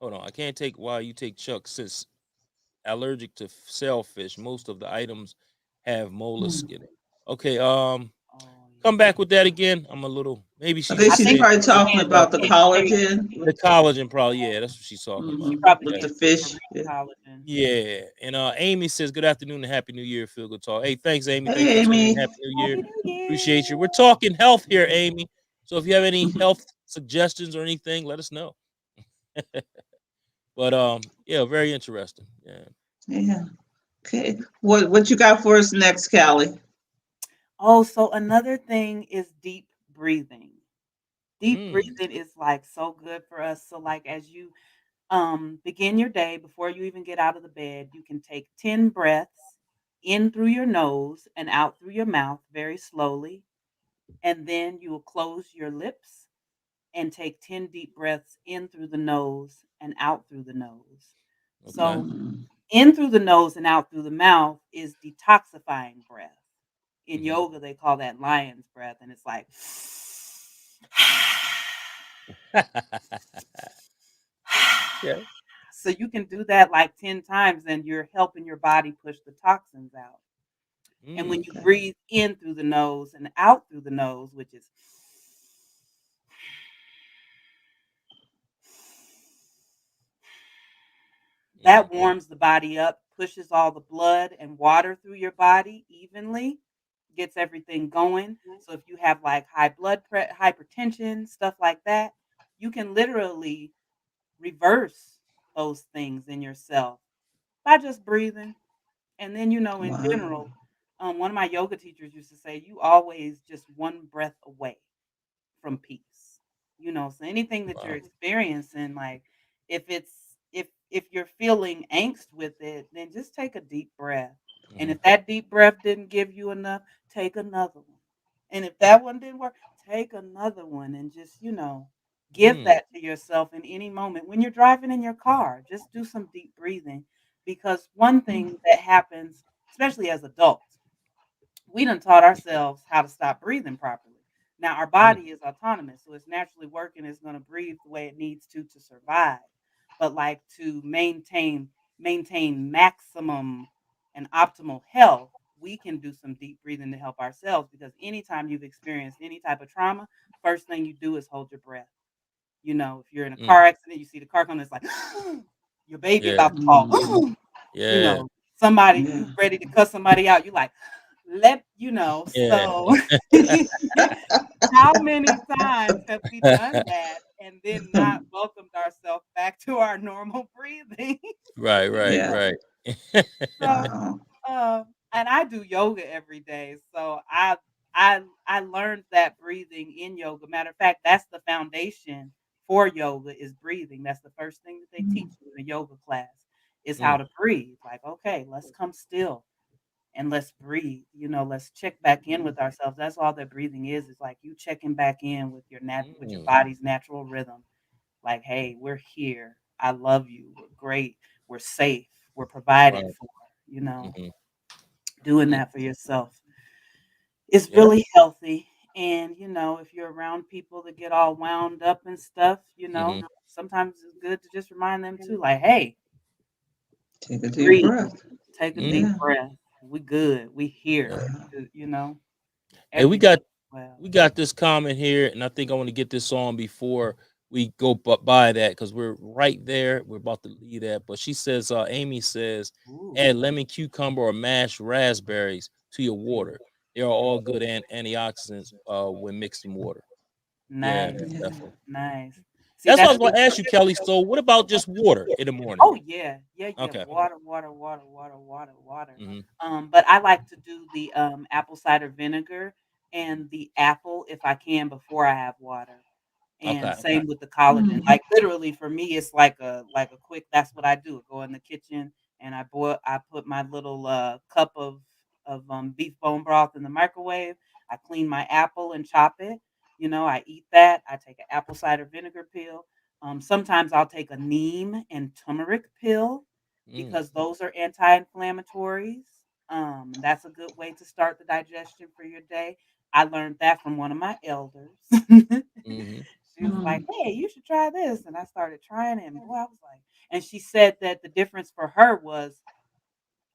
hold on. I can't take why you take Chuck since allergic to shellfish. Most of the items have mollusk in it. Okay, Oh, come yeah. back with that again. I'm a little maybe I she think just I she's think said probably she's talking saying about the collagen. the collagen probably, yeah, that's what she's talking about. Mhm, probably with Yeah. the can't take fish. marine Yeah. collagen. Yeah. And Amy says, good afternoon and happy new year, feel good talk. Hey, thanks, Amy. Thanks for Hey, tuning in. Amy. Happy New Year. Happy New Year. Appreciate you. We're talking health here, Amy. So if you have any health suggestions or anything, let us know. But yeah, very interesting. Yeah. Yeah. Okay. What you got for us next, Callie? Oh, so another thing is deep breathing. Deep Mm, breathing is like so good for us. So like as you begin your day before you even get out of the bed, you can take 10 breaths in through your nose and out through your mouth very slowly. And then you will close your lips and take 10 deep breaths in through the nose and out through the nose. okay. So, Mm, in through the nose and out through the mouth is detoxifying breath. In Hmm. yoga, they call that lion's breath, and it's like, Yeah. so you can do that like 10 times, and you're helping your body push the toxins out. And when Mm, you okay. breathe in through the nose and out through the nose, which is mhm, that warms the body up, pushes all the blood and water through your body evenly, gets everything going. So if you have like hypertension, stuff like that, you can literally reverse those things in yourself by just breathing. And then, in Wow. general, one of my yoga teachers used to say, you always just one breath away from peace. So anything that you're wow. experiencing, like if it's if you're feeling angst with it, then just take a deep breath. And Mhm, if that deep breath didn't give you enough, take another one. And if that one didn't work, take another one and just, give mm, that to yourself in any moment. When you're driving in your car, just do some deep breathing because one thing that happens, especially as adults, we done taught ourselves how to stop breathing properly. Now our mm, body is autonomous, so it's naturally working. It's going to breathe the way it needs to survive. But like to maintain maximum and optimal health, we can do some deep breathing to help ourselves because anytime you've experienced any type of trauma, first thing you do is hold your breath. If you're in a mm. car accident, you see the car coming, it's like your baby Yeah. about to fall. Mm, you Yeah. know, somebody yeah. you ready to cuss somebody out. You like, Yeah. so how many times have we done that and then not welcomed ourselves back to our normal breathing? Right, right, Yeah. right. So, Wow. and I do yoga every day, so I learned that breathing in yoga. Matter of fact, that's the foundation for yoga is breathing. That's the first thing that they teach you in a yoga class is how Mm, to breathe. Like, okay, let's come still and let's breathe. Let's check back in with ourselves. That's all that breathing is. It's like you checking back in with with your mm. body's natural rhythm. Like, hey, we're here. I love you. We're great. We're safe. We're provided Right. for. Mhm, Doing mm. that for yourself is Yeah. really healthy. And if you're around people that get all wound up and stuff, Mhm, sometimes it's good to just remind them too, like, hey, Take a deep breathe, breath. take a deep Yeah. mm. breath. We good. We Yeah. here. Wow. Hey, we Everything got well. we got this comment here, and I think I want to get this on before we go by that because we're right there. We're about to leave that, but she says, Amy says, Ooh, add lemon, cucumber, or mashed raspberries to your water. They are all good antioxidants when mixed in water. Yeah, nice, Yeah. definitely. nice. See, That's what I that's was going to ask you, Kelly. So, what about just water in the morning? oh yeah, yeah, yeah. Okay. Water, water, water, water, water, water. Hmm. But I like to do the apple cider vinegar and the apple if I can before I have water. And Okay. same with the collagen. Like literally for me, it's like a quick. That's what I do. Go in the kitchen and I put my little cup of beef bone broth in the microwave. I clean my apple and chop it. I eat that. I take an apple cider vinegar pill. Sometimes I'll take a neem and turmeric pill Mm. because those are anti-inflammatories. And that's a good way to start the digestion for your day. I learned that from one of my elders. Mm-hmm. She was like, "Hey, you should try this." And I started trying it. And boy, I was like, and she said that the difference for her was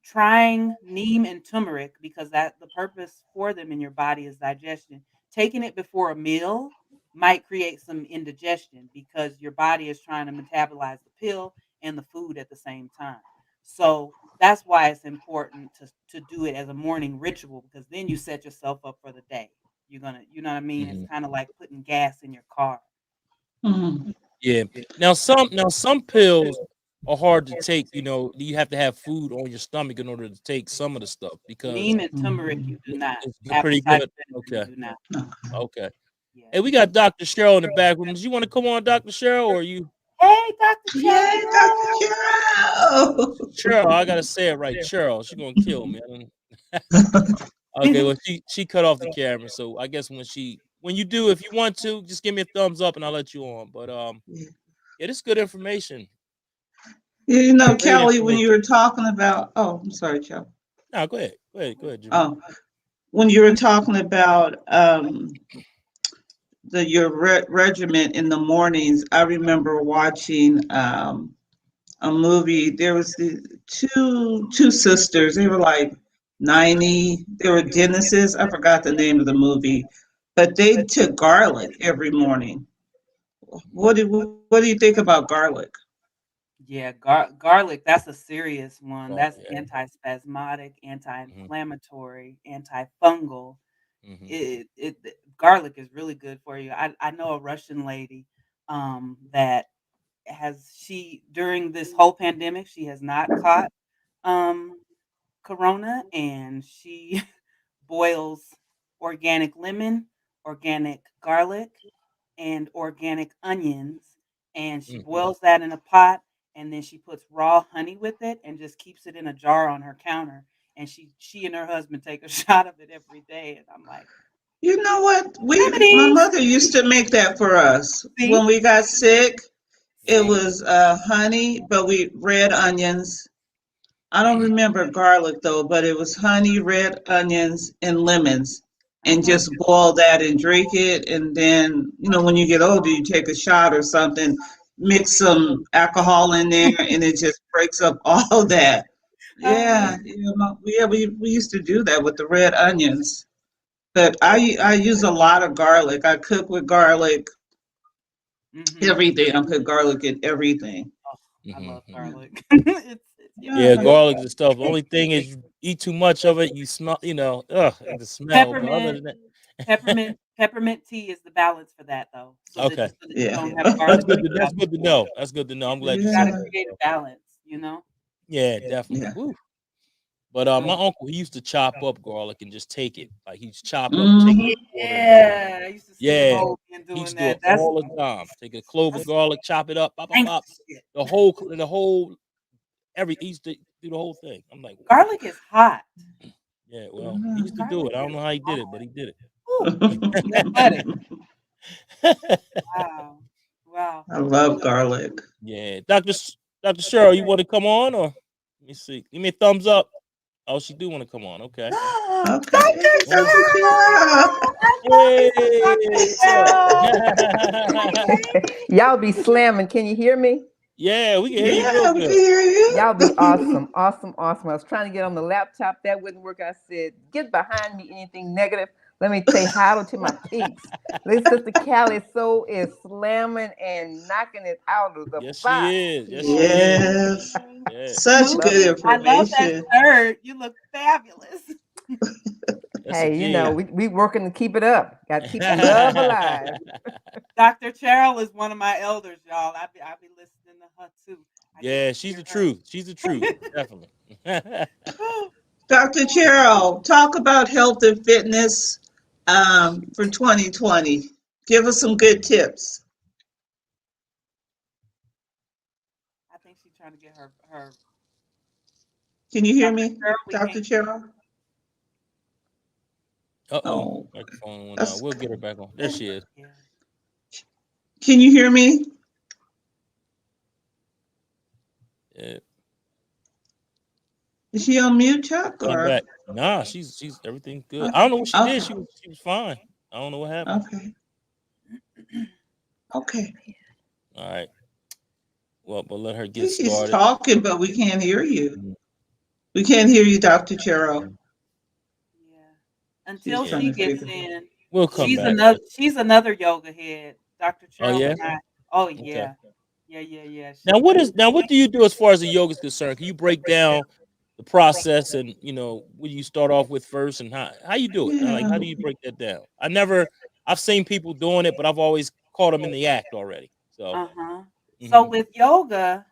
trying neem and turmeric because that the purpose for them in your body is digestion. Taking it before a meal might create some indigestion because your body is trying to metabolize the pill and the food at the same time. So that's why it's important to do it as a morning ritual because then you set yourself up for the day. You know what I mean? It's Mm-hmm. kind of like putting gas in your car. Yeah. Now some pills are hard to take. You have to have food on your stomach in order to take some of the stuff because Neem and turmeric, you do not. it's Apple pretty cider good. vinegar, you do not. Okay. Yeah. Hey, we got Dr. Cheryl in the back room. Did you want to come on, Dr. Cheryl, or you? Hey, Dr. Yay, Dr. Cheryl. Cheryl! Cheryl, I gotta say it right. Cheryl, she's gonna kill me. Okay, well she cut off the camera, so I guess when you do, if you want to, just give me a thumbs up and I'll let you on. But yeah, this is good information. Great Kelly, when you information. were talking about, I'm sorry, Joe. No, go ahead, Jamila. Oh, when you were talking about your regiment in the mornings, I remember watching a movie. There was the two sisters. They were like 90. They were dentists. I forgot the name of the movie, but they took garlic every morning. What do you think about garlic? Yeah, garlic, that's a serious one. Oh That's yeah. anti-spasmodic, Hmm. anti-inflammatory, antifungal. Hmm. Garlic is really good for you. I know a Russian lady that she during this whole pandemic, she has not caught um corona and she boils organic lemon, organic garlic, and organic onions, and she Mm. boils that in a pot, and then she puts raw honey with it and just keeps it in a jar on her counter. And she and her husband take a shot of it every day. And I'm like, You know what? My remedies. mother used to make that for us when See, we got sick. It see. was honey, but we red onions. I don't remember garlic though, but it was honey, red onions, and lemons, and Uh-huh. just boil that and drink it. And then, when you get older, you take a shot or something, mix some alcohol in there, and it just breaks up all that. Uh-huh. Yeah, we used to do that with the red onions. But I use a lot of garlic. I cook with garlic, Mm-hmm. everything. I put garlic in everything. Oh, I Hmm. love Hmm. garlic. It's yummy. Yeah, garlic and stuff. The only thing is, you eat too much of it, you smell. The smell. But other Peppermint, than that, peppermint tea is the balance for that though. okay, So that you Yeah. don't have that's garlic good. breaking That's out the good to pores. know. That's good to know. I'm Yeah, glad you you said gotta Yeah. that. create a balance. Yeah, definitely. Yeah. Woo. But my uncle, he used to chop up garlic and just take it. Like he'd chop up, take Hmm. water and drink it. Yeah, I used to see him Yeah, old men he used doing to do it that. all the time. Take a clove of That's garlic, chop it up, pop, pop, gangster pop. shit. The whole he used to do the whole thing. I'm like, wow. Garlic is hot. Yeah, well, he used to do Garlic it. I don't is know how he did hot. it, but he did Ooh, it's athletic. it. Wow. Wow. I love garlic. Yeah, Dr. Cheryl, you want to come on, or let me see? Give me a thumbs up. Oh, she do want to come on. Okay. Okay. Dr. Hey, Oh, Dr. Cheryl! Cheryl. I love me some Dr. hey, Cheryl. Y'all be slamming. Can you hear me? yeah, we can hear you real Yeah, we can good. hear you. Y'all be awesome. Awesome. Awesome. I was trying to get on the laptop. That wouldn't work. I said, get behind me. Anything negative. Let me say hi to my peeps. Little Sister Callie Soul is slamming and knocking it out of the Yes, she box. is. Yes, she is. Yes. Yeah, Such Love good it. I love that information. shirt. You look fabulous. that's a Hey, king. we working to keep it up. Got to keep the love alive. Dr. Cheryl is one of my elders, y'all. I be listening to her too. I get Yeah, to she's hear the her. truth. She's the truth. Definitely. Dr. Cheryl, talk about health and fitness for 2020. Give us some good tips. trying to get her. Can you hear Dr. me, Cheryl, we Dr. can't. Cheryl? Uh-oh. Oh, Microphone went out. that's, We'll get her back on. There she is. Yeah. can you hear me? Yeah. Is she on mute, Chuck, Came or? back. Nah, she's everything's good. I Okay, don't know what she did. okay, She was fine. I don't know what happened. okay, okay. All right. Well, but let her I get think she's started. talking, but we can't hear you. Mhm. We can't hear you, Dr. Cheryl. Yeah. Until She's Yeah. trying she to gets figure. in, We'll come back. she's another yoga head. Dr. Oh Cheryl yeah? and I. Oh Okay. yeah. Yeah. Now what do you do as far as the yoga is concerned? Can you break down the process and what you start off with first and how you do it? Like Yeah. how do you break that down? I've seen people doing it, but I've always caught them in the act already. So Uh-huh. So mhm, with yoga,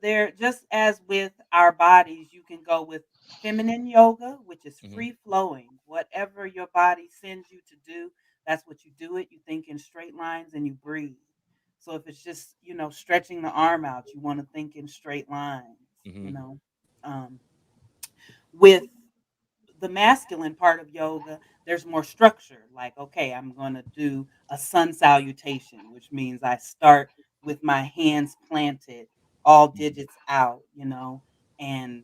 there just as with our bodies, you can go with feminine yoga, which is mhm, free flowing. Whatever your body sends you to do, that's what you do it. You think in straight lines and you breathe. So if it's just, stretching the arm out, you want to think in straight lines, you mhm, know. Um, with the masculine part of yoga, there's more structure. Like, okay, I'm going to do a sun salutation, which means I start with my hands planted, all mhm, digits out, and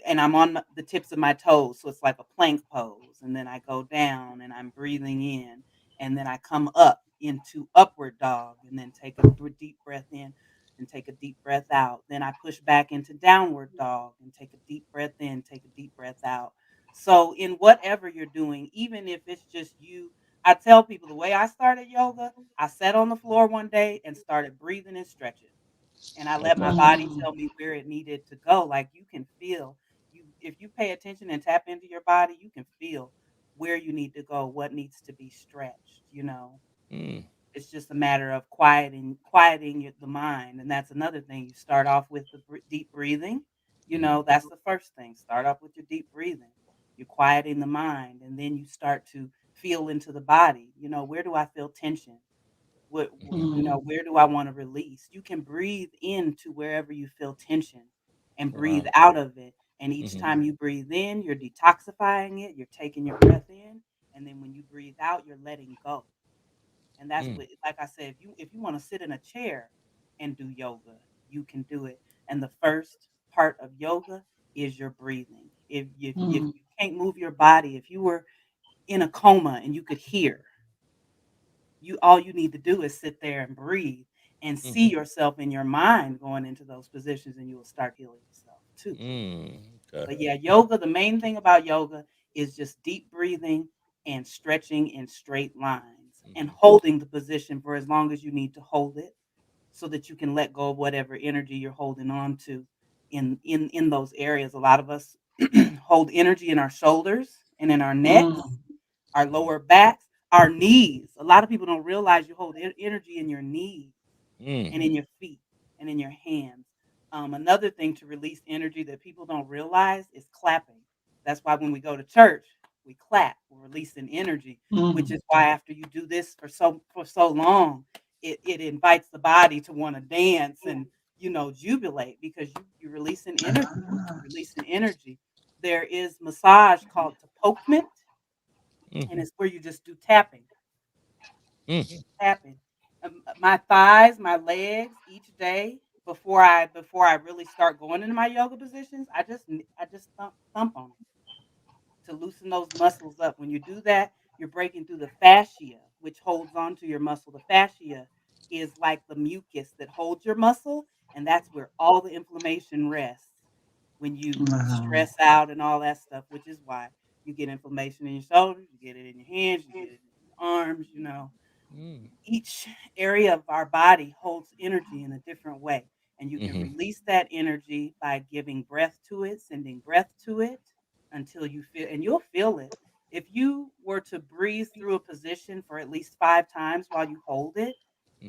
and I'm on the tips of my toes, so it's like a plank pose. And then I go down and I'm breathing in, and then I come up into upward dog, and then take a deep breath in and take a deep breath out. Then I push back into downward dog and take a deep breath in, take a deep breath out. So in whatever you're doing, even if it's just you, I tell people the way I started yoga, I sat on the floor one day and started breathing and stretching. And I let my okay. body Mm, tell me where it needed to go. Like you can feel you if you pay attention and tap into your body, you can feel where you need to go, what needs to be stretched. Mm, It's just a matter of quieting the mind, and that's another thing. You start off with the deep breathing. mhm, That's the first thing. Start off with your deep breathing. You're quieting the mind, and then you start to feel into the body. Where do I feel tension? mhm, mm, Where do I want to release? You can breathe into wherever you feel tension and breathe wow. out of it. And each Mhm, time you breathe in, you're detoxifying it, you're taking your breath in, and then when you breathe out, you're letting go. And that's mm, what, like I said, if you want to sit in a chair and do yoga, you can do it. And the first part of yoga is your breathing. If mm, you can't move your body, if you were in a coma and you could hear, you all you need to do is sit there and breathe and see mhm, yourself in your mind going into those positions, and you will start healing yourself too. okay. But yeah, yoga, the main thing about yoga is just deep breathing and stretching in straight lines and Mhm, holding the position for as long as you need to hold it so that you can let go of whatever energy you're holding on to in those areas. A lot of us hold energy in our shoulders and in our necks, mm. our mhm, lower backs, our knees. A lot of people don't realize you hold energy in your knees mm, and in your feet and in your hands. Another thing to release energy that people don't realize is clapping. That's why when we go to church, we clap. We're releasing energy, which Mm. is why after you do this for so long, it invites the body to want to dance and jubilate because you're releasing energy. Ah. Releasing energy. There is massage called topokement, mm, and it's where you just do tapping mm, tapping. My thighs, my legs each day before I really start going into my yoga positions, I just thump on it to loosen those muscles up. When you do that, you're breaking through the fascia, which holds onto your muscle. The fascia is like the mucus that holds your muscle, and that's where all the inflammation rests when you Wow. stress out and all that stuff, which is why you get inflammation in your shoulders, you get it in your hands, you get it in your arms. mm, Each area of our body holds energy in a different way. And you can mhm, release that energy by giving breath to it, sending breath to it until you feel, and you'll feel it. If you were to breathe through a position for at least 5 times while you hold it,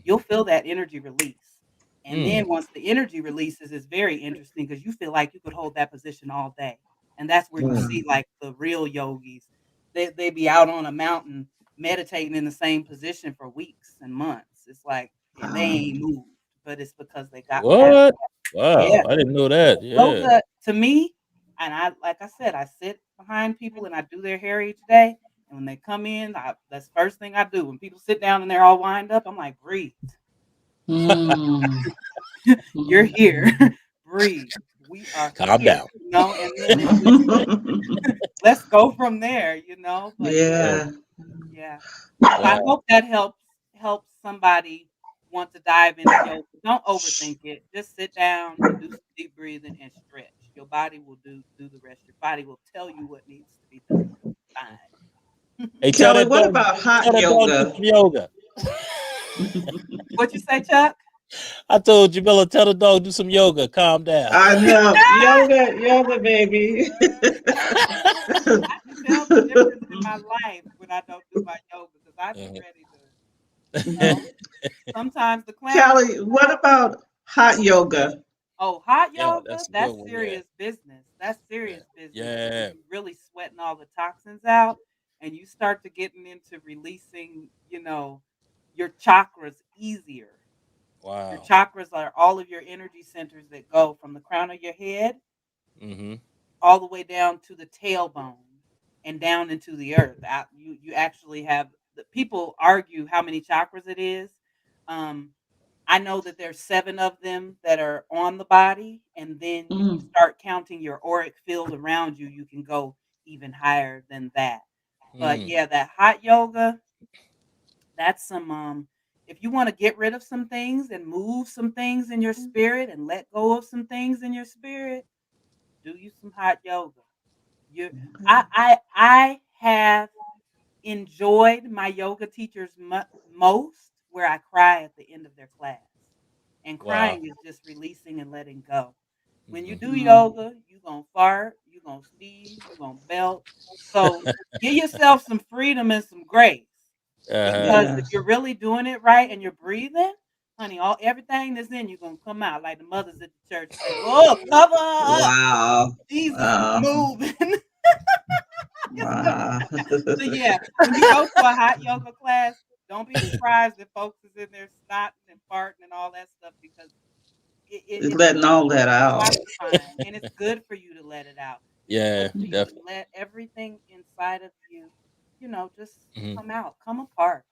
you'll mhm, feel that energy release. And mm, then once the energy releases, it's very interesting because you feel like you could hold that position all day. And that's where you Wow. see like the real yogis. They be out on a mountain meditating in the same position for weeks and months. It's like, and they Wow. ain't moved. but it's because they got past. What? Wow, Yeah. I didn't know that. Yeah. Yoga to me, and like I said, I sit behind people and I do their hair each day. And when they come in, that's the first thing I do. When people sit down and they're all wind up, I'm like, breathe. Mm. You're here. Breathe. We are Calm here. down. And then it's just, let's go from there. But Yeah. yeah. So I Wow. hope that helps somebody want to dive into yoga. Don't overthink it. Just sit down and do some deep breathing and stretch. Your body will do the rest. Your body will tell you what needs to be done. Fine. Hey, Kelly, what about hot tell that dog do yoga? some yoga. What you say, Chuck? I told Jamila, tell the dog do some yoga. Calm down. I know. Yoga, baby. I can tell the difference in my life when I don't do my yoga because I be ready to, you know. Sometimes the clowns. Kelly, what about hot yoga? Oh, hot Yeah, yoga, that's a that's good one. serious business. That's Yeah. serious business. Yeah. You're really sweating all the toxins out and you start to getting into releasing, your chakras easier. Your Wow. chakras are all of your energy centers that go from the crown of your head Mm-hmm. all the way down to the tailbone and down into the earth. You actually have the people argue how many chakras it is. Um, I know that there's 7 of them that are on the body, and then if you Mm. start counting your auric field around you, you can go even higher than that. But Mm. yeah, that hot yoga, that's some if you want to get rid of some things and move some things in your spirit and let go of some things in your spirit, do you some hot yoga. You I have enjoyed my yoga teachers most where I cry at the end of their class. And Wow. crying is just releasing and letting go. When you Mm-hmm. do Mm. yoga, you're going to fart, you're going to sneeze, you're going to belt. So give yourself some freedom and some grace Uh-huh. because if Yes. you're really doing it right and you're breathing, honey, everything that's in you going to come out. Like the mothers at the church say, oh, cover up. Wow. Jesus is Wow. moving. Wow. So yeah, when you go to a hot yoga class, don't be surprised if folks is in there snotting and farting and all that stuff because It's it's letting all that out. occupying and it's good for you to let it out. It's Yeah, good for you to definitely. let everything inside of you, just Mm-hmm. come out, come apart.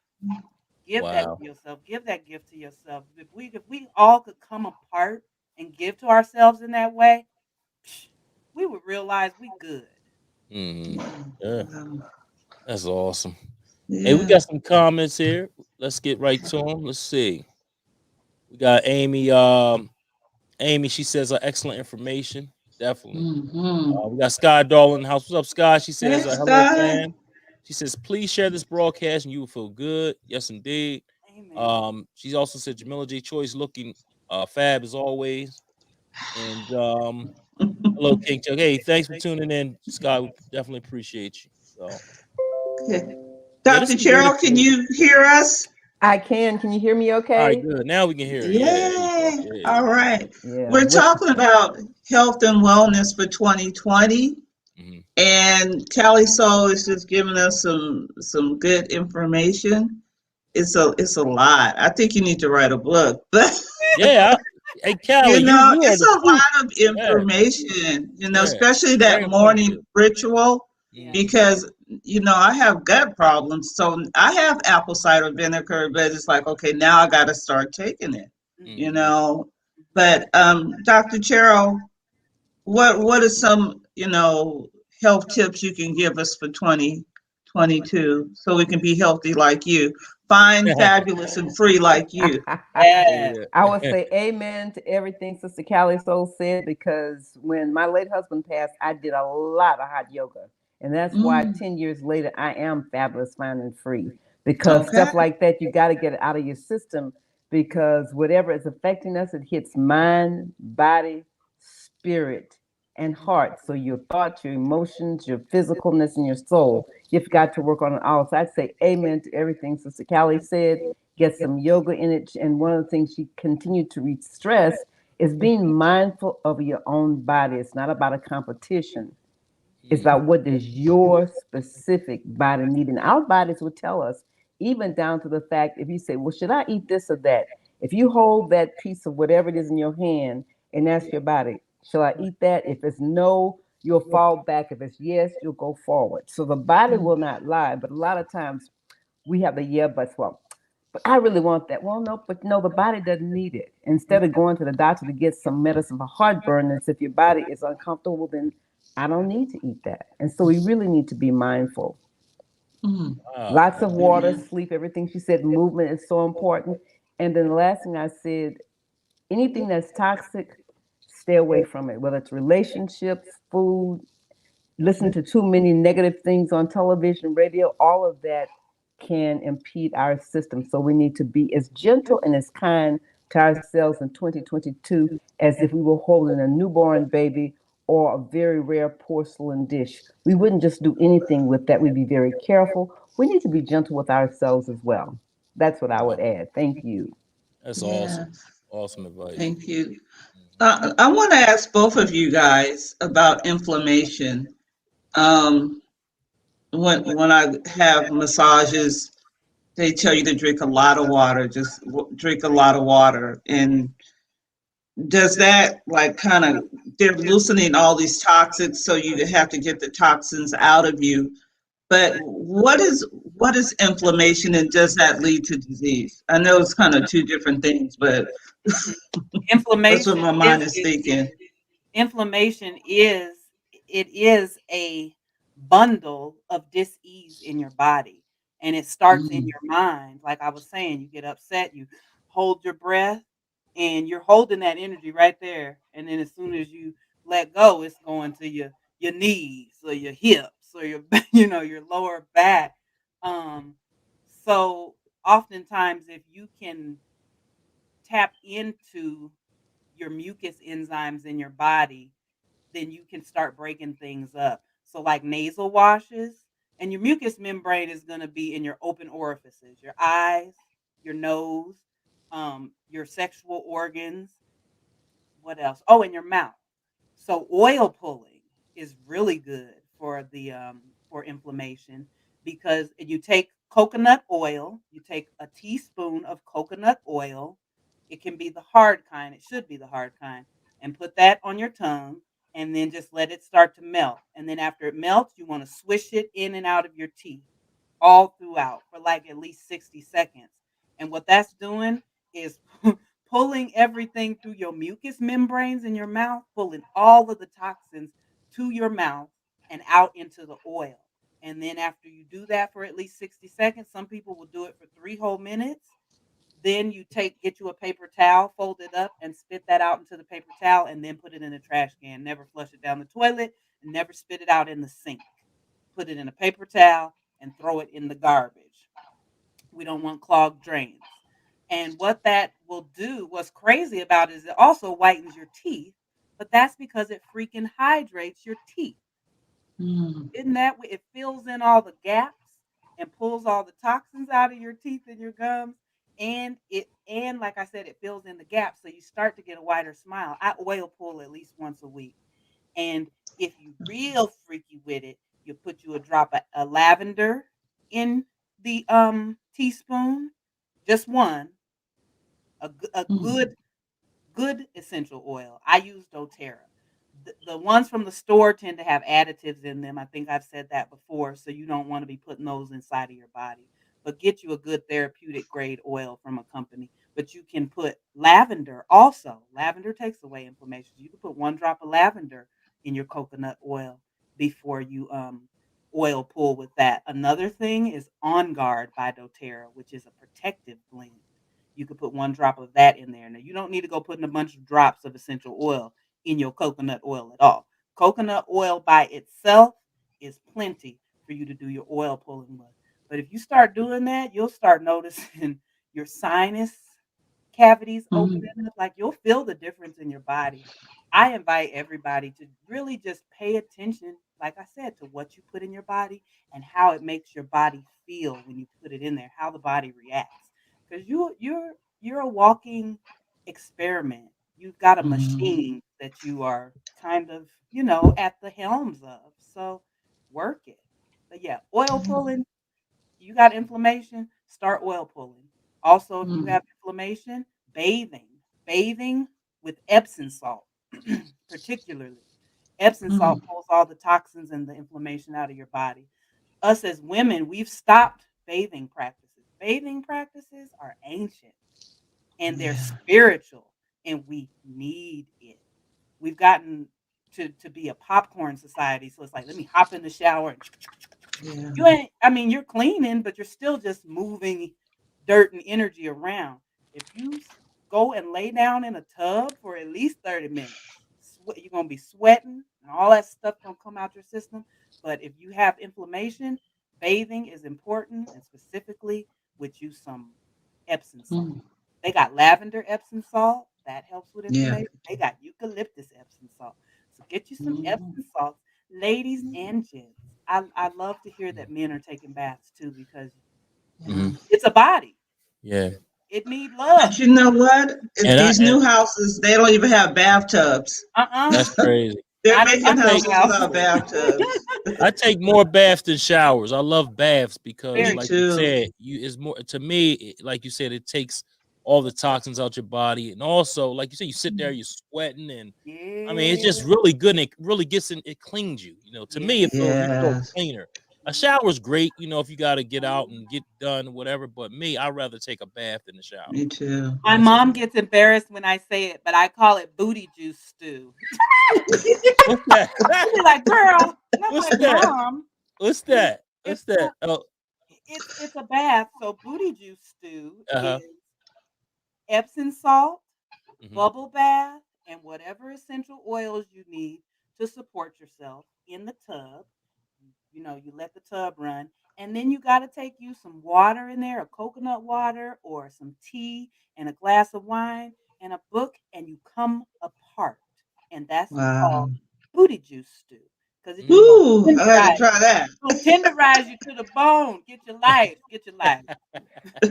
Give that Wow. to yourself. Give that gift to yourself. If we all could come apart and give to ourselves in that way, we would realize we good. Mm-hmm. Yeah, Um, that's awesome. Hey, we yeah. got some comments here. Let's get right to them. Let's see. We got Amy. Amy, she says excellent information. Definitely. Mm-hmm. We got Sky Doll in the house. What's up, Sky? She Hey, says, hello, Sky. fam. She says, please share this broadcast and you will feel good. Yes, indeed. Amen. She also said, Jamila J. Choice looking fab as always. And hello, King Chuck. Hey, thanks for tuning in, Sky. We definitely appreciate you. So, Okay. yeah, this Dr. is great Cheryl, can information. you hear us? I can. Can you hear me All right, okay? good. Now we can hear it. Yeah, there you go. Yay. Yeah. All right. Yeah. We're talking about health and wellness for 2020. Mm-hmm. And CALYSOL is just giving us some good information. It's a lot. I think you need to write a book. But Yeah. Hey, Callie, you are it's the a truth. lot of Yeah. information, Yeah. especially Very that morning informative. ritual, Yeah. Mm-hmm. because I have gut problems. So I have apple cider vinegar, but it's like, okay, now I got to start taking it, you Mhm. Mm-hmm. know. But Dr. Cheryl, what are some, health tips you can give us for 2022 so we can be healthy like you, fine, fabulous, and free like you? Yes. Yeah. I would say amen to everything Sister Callie Soul said because when my late husband passed, I did a lot of hot yoga. And that's why Mm, 10 years later, I am fabulous, fine, and free. Because okay. stuff like that, you got to get it out of your system because whatever is affecting us, it hits mind, body, spirit, and heart. So your thoughts, your emotions, your physicalness, and your soul, you've got to work on it all. So I'd say amen to everything Sister Callie said. Get some yoga in it. And one of the things she continued to stress is being mindful of your own body. It's not about a competition. It's Mm. about what does your specific body need. And our bodies will tell us, even down to the fact if you say, well, should I eat this or that? If you hold that piece of whatever it is in your hand and ask your body, shall I eat that? If it's no, you'll fall back. If it's yes, you'll go forward. So the body will not lie, but a lot of times we have the yeah buts. Well, but I really want that. Well, no, but no, the body doesn't need it. Instead of going to the doctor to get some medicine for heartburn, and if your body is uncomfortable, then I don't need to eat that. And so we really need to be mindful. Wow. Lots of water, sleep, everything she said, movement is so important. And then the last thing I said, anything that's toxic, stay away from it, whether it's relationships, food, listen to too many negative things on television, radio, all of that can impede our system. So we need to be as gentle and as kind to ourselves in 2022 as if we were holding a newborn baby or a very rare porcelain dish. We wouldn't just do anything with that. We'd be very careful. We need to be gentle with ourselves as well. That's what I would add. Thank you. That's awesome. Yes, Awesome advice. thank you. I want to ask both of you guys about inflammation. Um, when I have massages, they tell you to drink a lot of water. Just drink a lot of water, and does that like kind of they're loosening all these toxins, so you have to get the toxins out of you. But what is inflammation, and does that lead to disease? I know it's kind of two different things, but that's what Inflammation my mind is is thinking. inflammation is it is a bundle of dis-ease in your body, and it starts in Mm, your mind. Like I was saying, you get upset, you hold your breath, and you're holding that energy right there, and then as soon as you let go, it's going to your knees or your hips or your your lower back. um so oftentimes if you can tap into your mucus enzymes in your body, then you can start breaking things up. So, like nasal washes, and your mucus membrane is going to be in your open orifices, your eyes, your nose, your sexual organs. What else? Oh, in your mouth. So oil pulling is really good for the for inflammation because you take coconut oil, you take a teaspoon of coconut oil. It can be the hard kind, it should be the hard kind, and put that on your tongue and then just let it start to melt. And then after it melts, you want to swish it in and out of your teeth all throughout for like at least 60 seconds. And what that's doing is pulling everything through your mucous membranes in your mouth, pulling all of the toxins to your mouth and out into the oil. And then after you do that for at least 60 seconds, some people will do it for 3 whole minutes. Then you get you a paper towel, fold it up, and spit that out into the paper towel, and then put it in a trash can. Never flush it down the toilet, and never spit it out in the sink. Put it in a paper towel and throw it in the garbage. We don't want clogged drains. And what that will do, what's crazy about it is it also whitens your teeth, but that's because it freaking hydrates your teeth. mm, Isn't that it fills in all the gaps and pulls all the toxins out of your teeth and your gums, and like I said, it fills in the gaps so you start to get a wider smile. I oil pull at least once a week. And if you real freaky with it, you put you a drop of a lavender in the teaspoon, just one, a mm, good essential oil. I use doTERRA. The ones from the store tend to have additives in them. I think I've said that before, so you don't want to be putting those inside of your body. But get you a good therapeutic grade oil from a company. But you can put lavender also. Lavender takes away inflammation. You can put one drop of lavender in your coconut oil before you oil pull with that. Another thing is On Guard by doTERRA, which is a protective blend. You could put one drop of that in there. Now you don't need to go putting a bunch of drops of essential oil in your coconut oil at all. Coconut oil by itself is plenty for you to do your oil pulling with. But if you start doing that, you'll start noticing your sinus cavities opening mm, up. Like you'll feel the difference in your body. I invite everybody to really just pay attention, like I said, to what you put in your body and how it makes your body feel when you put it in there, how the body reacts. Because you're a walking experiment. You've got a mm, machine that you are kind of, at the helms of. So work it. But yeah, oil mm, pulling, you got inflammation, start oil pulling. Also, if you mm, have inflammation, bathing with Epsom salt, particularly. Epsom salt pulls all the toxins and the inflammation out of your body. Us as women, we've stopped bathing practices. Bathing practices are ancient and they're Yeah. spiritual, and we need it. We've gotten to be a popcorn society, so it's like, let me hop in the shower. Yeah. You ain't, I mean, you're cleaning, but you're still just moving dirt and energy around. If you go and lay down in a tub for at least 30 minutes, you're gonna be sweating and all that stuff gonna come out your system. But if you have inflammation, bathing is important, and specifically with you some Epsom salt. Mm. They got lavender Epsom salt that helps with Yeah. inflammation. They got eucalyptus Epsom salt. So get you some Mm. Epsom salts, ladies and gents. I love to hear that men are taking baths too, because Yeah. it's a body. Yeah. It need love. But you know what? And These new houses, they don't even have bathtubs. that's crazy. They're Not in my making I take houses house. without bathtubs. I take more baths than showers. I love baths because, Me Very like you too. said, you is more to me. Like you said, it takes all the toxins out your body, and also, like you said, you sit there, you're sweating, and I mean, it's Yeah, just really good, and it really gets in. It cleans you. You know, to me, it feels you feel Yes. cleaner. A shower's great, you know, if you got to get out and get done, whatever. But me, I'd rather take a bath than a shower. Me too. my That's mom gets embarrassed when I say it, but I call it booty juice stew. What's that? She's like, girl, and I'm What's like, that? Mom, What's that? What's it's that? not. Oh, It's a bath. So booty juice stew uh-huh. is Epsom salt, Hmm. bubble bath, and whatever essential oils you need to support yourself in the tub. You know, you let the tub run, and then you got to take you some water in there, a coconut water or some tea and a glass of wine and a book, and you come apart. And that's called Wow. booty juice stew, because it just Mm. Ooh, I got to try that. gonna tenderize you to the bone. Get your life. Get your life.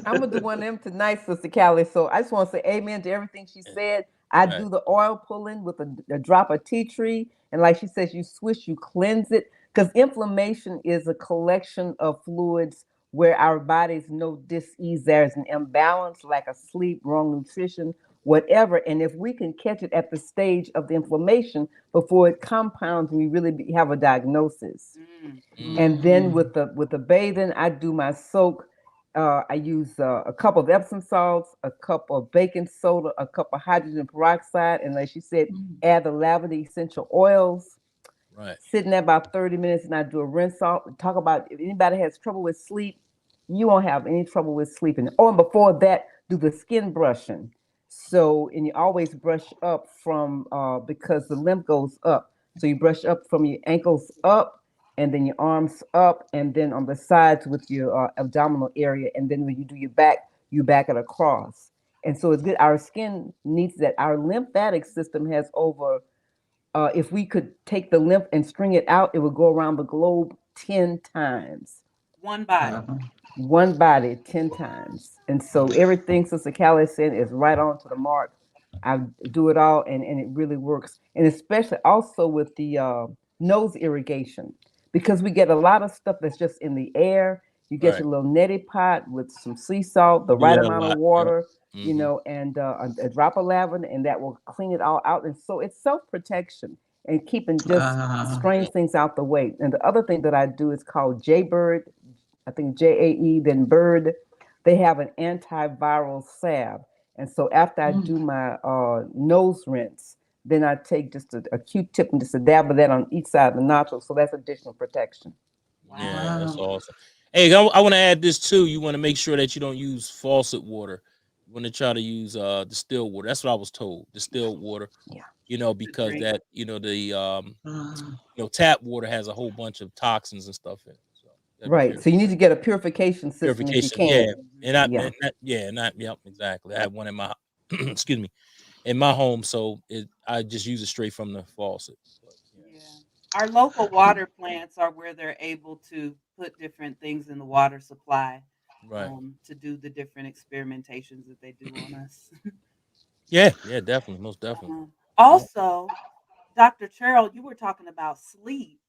I'm gonna do one of them tonight, Sister Callie. So I just want to say amen to everything she said. I Right. do the oil pulling with a drop of tea tree, and like she says, you swish, you cleanse it, because inflammation is a collection of fluids where our bodies know dis-ease. There's an imbalance, lack of sleep, wrong nutrition, whatever. And if we can catch it at the stage of the inflammation before it compounds, we really have a diagnosis. Mm. And then Mm. with the bathing, I do my soak. I use a cup of Epsom salts, a cup of baking soda, a cup of hydrogen peroxide, and like she said, add the lavender essential oils. Right. Sitting there about 30 minutes, and I do a rinse off. Talk about if anybody has trouble with sleep, you won't have any trouble with sleeping. Oh, and before that, do the skin brushing. So, and you always brush up from because the lymph goes up. So you brush up from your ankles up, and then your arms up, and then on the sides with your abdominal area, and then when you do your back, you back it across. And so it's good. Our skin needs that. Our lymphatic system has over if we could take the lymph and string it out, it would go around the globe 10 times. One body. Wow. One body 10 times. And so everything Sister Callie said is right on to the mark. I do it all, and it really works. And especially also with the nose irrigation, because we get a lot of stuff that's just in the air. You get Right. your little neti pot with some sea salt, the Do right that a amount of lot. Yep. water, Hmm. and a drop of lavender, and that will clean it all out. And so it's self protection and keeping just strange Yep. things out the way. And the other thing that I do is called Jaybird. I think JAE, then Bird. They have an antiviral salve. And so after I do my nose rinse, then I take just a Q-tip and just a dab of that on each side of the nostril. So that's additional protection. Yeah, that's Wow. awesome. Hey, I want to add this too. You want to make sure that you don't use faucet water. You want to try to use distilled water. That's what I was told. Distilled water. Yeah. You know, because Agree. that the Uh, tap water has a whole bunch of toxins and stuff in it. So you gotta be Right. careful. So you need to get a purification system if you Purification, yeah, can. and not, Yeah. and not yeah, not yep, exactly. I have one in my excuse me, in my home, so I just use it straight from the faucet. But, Yeah. Our local water plants are where they're able to put different things in the water supply, right. to do the different experimentations that they do on us. Yeah, definitely, most definitely. Yep. Also, Dr. Cheryl, you were talking about sleep.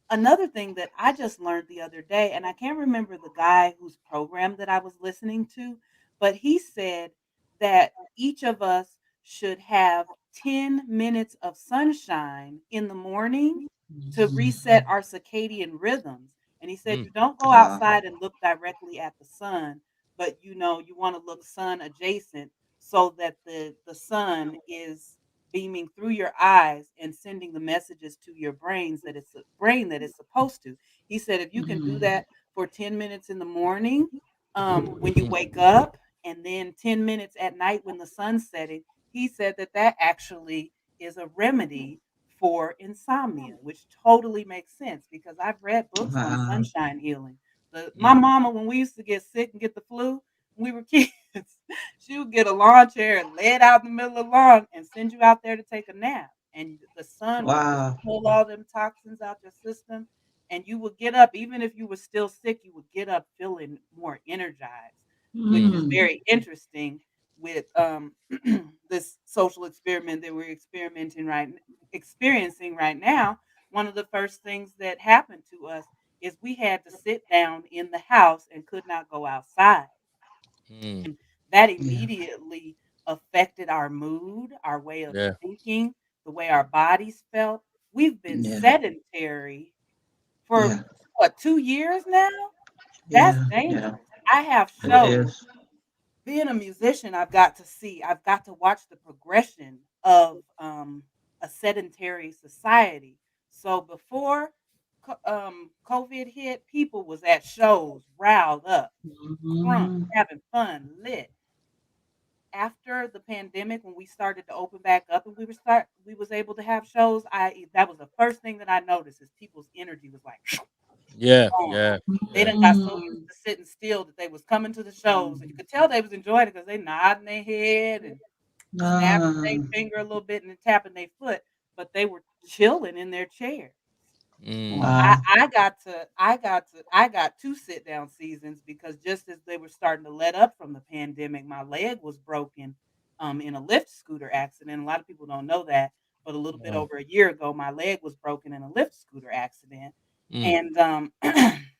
Another thing that I just learned the other day, and I can't remember the guy whose program that I was listening to, but he said that each of us should have 10 minutes of sunshine in the morning to reset our circadian rhythms. And he said, Mm. you don't go Wow. outside and look directly at the sun, but you want to look sun adjacent so that the sun is beaming through your eyes and sending the messages to your brain that it's supposed to. He said, if you can do Mm. that for 10 minutes in the morning, when you wake up, and then 10 minutes at night when the sun's setting, he said that that actually is a remedy for insomnia, which totally makes sense because I've read books on Wow. sunshine healing. My Mm. mama, when we used to get sick and get the flu when we were kids, she would get a lawn chair and lay it out in the middle of the lawn and send you out there to take a nap. And the sun would just Wow. pull all them toxins out your system. And you would get up, even if you were still sick, you would get up feeling more energized, which is Mm. very interesting with this social experiment that we're experiencing right now. One of the first things that happened to us is we had to sit down in the house and could not go outside. Mm. And that Yeah. immediately affected our mood, our way of Yeah. thinking, the way our bodies felt. We've been Yeah. sedentary for Yeah. what, 2 years now? That's Yeah. Yeah. dangerous. I have It shows. is. Being a musician, I've got to watch the progression of a sedentary society. So before COVID hit, people was at shows, riled up, crunk, Mhm. having fun, lit. After the pandemic, when we started to open back up and we was able to have shows, I that was the first thing that I noticed is people's energy was like Yeah. gone. Yeah. They Yeah. done got so used Mm. to sitting still that they was coming to the shows, and you could tell they was enjoying it because they nodding their head and snapping their Ah. finger a little bit and then tapping their foot, but they were chilling in their chair. Mm. I Wow. I got to I got 2 sit down seasons because just as they were starting to let up from the pandemic, my leg was broken, in a lift scooter accident. A lot of people don't know that, but a little bit Wow. over a year ago, my leg was broken in a lift scooter accident, Mm. and,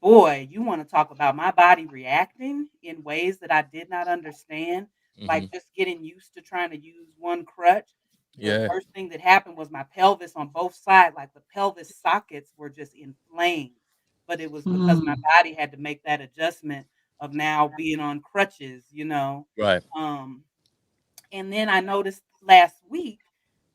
boy, you wanna talk about my body reacting in ways that I did not understand, Mm-hmm. like just getting used to trying to use one crutch. The Yeah. first thing that happened was my pelvis on both sides, like the pelvis sockets were just inflamed, but it was because my Mm. body had to make that adjustment of now being on crutches, you know? Right. Um, and then I noticed last week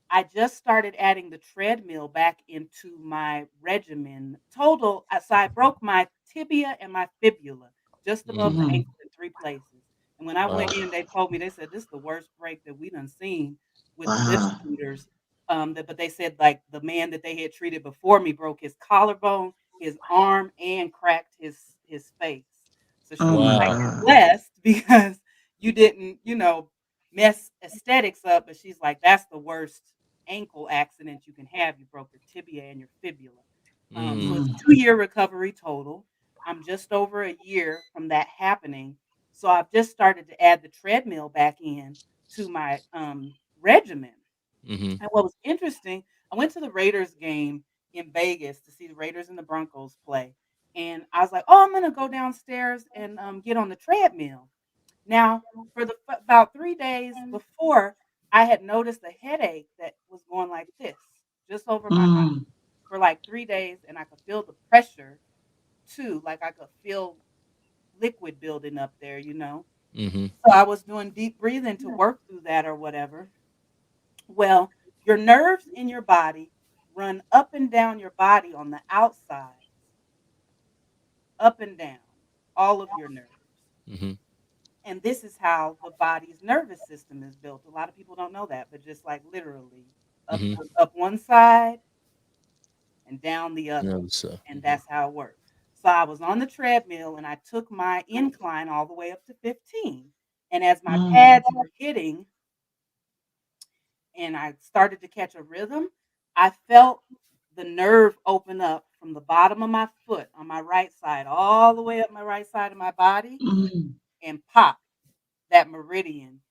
I just started adding the treadmill back into my regimen. So I broke my tibia and my fibula just above Mm. the Mhm. ankle in 3 places. And when I Wow. went in, they told me, they said, "This is the worst break that we done seen with the lift Wow. scooters." But they said, like, the man that they had treated before me broke his collarbone, his arm, and cracked his face. So she Oh was my like, Wow. "You're God. blessed because you didn't, mess aesthetics up," but she's like, "That's the worst ankle accident you can have. You broke your tibia and your fibula." So Mm. it's a Mm. 2-year recovery total. I'm just over a year from that happening. So I've just started to add the treadmill back in to my regimen. Mm-hmm. And what was interesting, I went to the Raiders game in Vegas to see the Raiders and the Broncos play. And I was like, oh, I'm going to go downstairs and get on the treadmill. Now, for about 3 days before, I had noticed a headache that was going like this, just over my mouth Mm. for like 3 days, and I could feel the pressure too, like I could feel liquid building up there, you know? Mm-hmm. So I was doing deep breathing to work through that or whatever. Well, your nerves in your body run up and down your body on the outside, up and down, all of your nerves. Mm-hmm. And this is how the body's nervous system is built. A lot of people don't know that, but just like literally Mm-hmm. up one side and down the Yeah. other. So. And Mm-hmm. that's how it works. So I was on the treadmill and I took my incline all the way up to 15. And as my Mm. pads were hitting and I started to catch a rhythm, I felt the nerve open up from the bottom of my foot on my right side all the way up my right side of my body Mm. and pop that meridian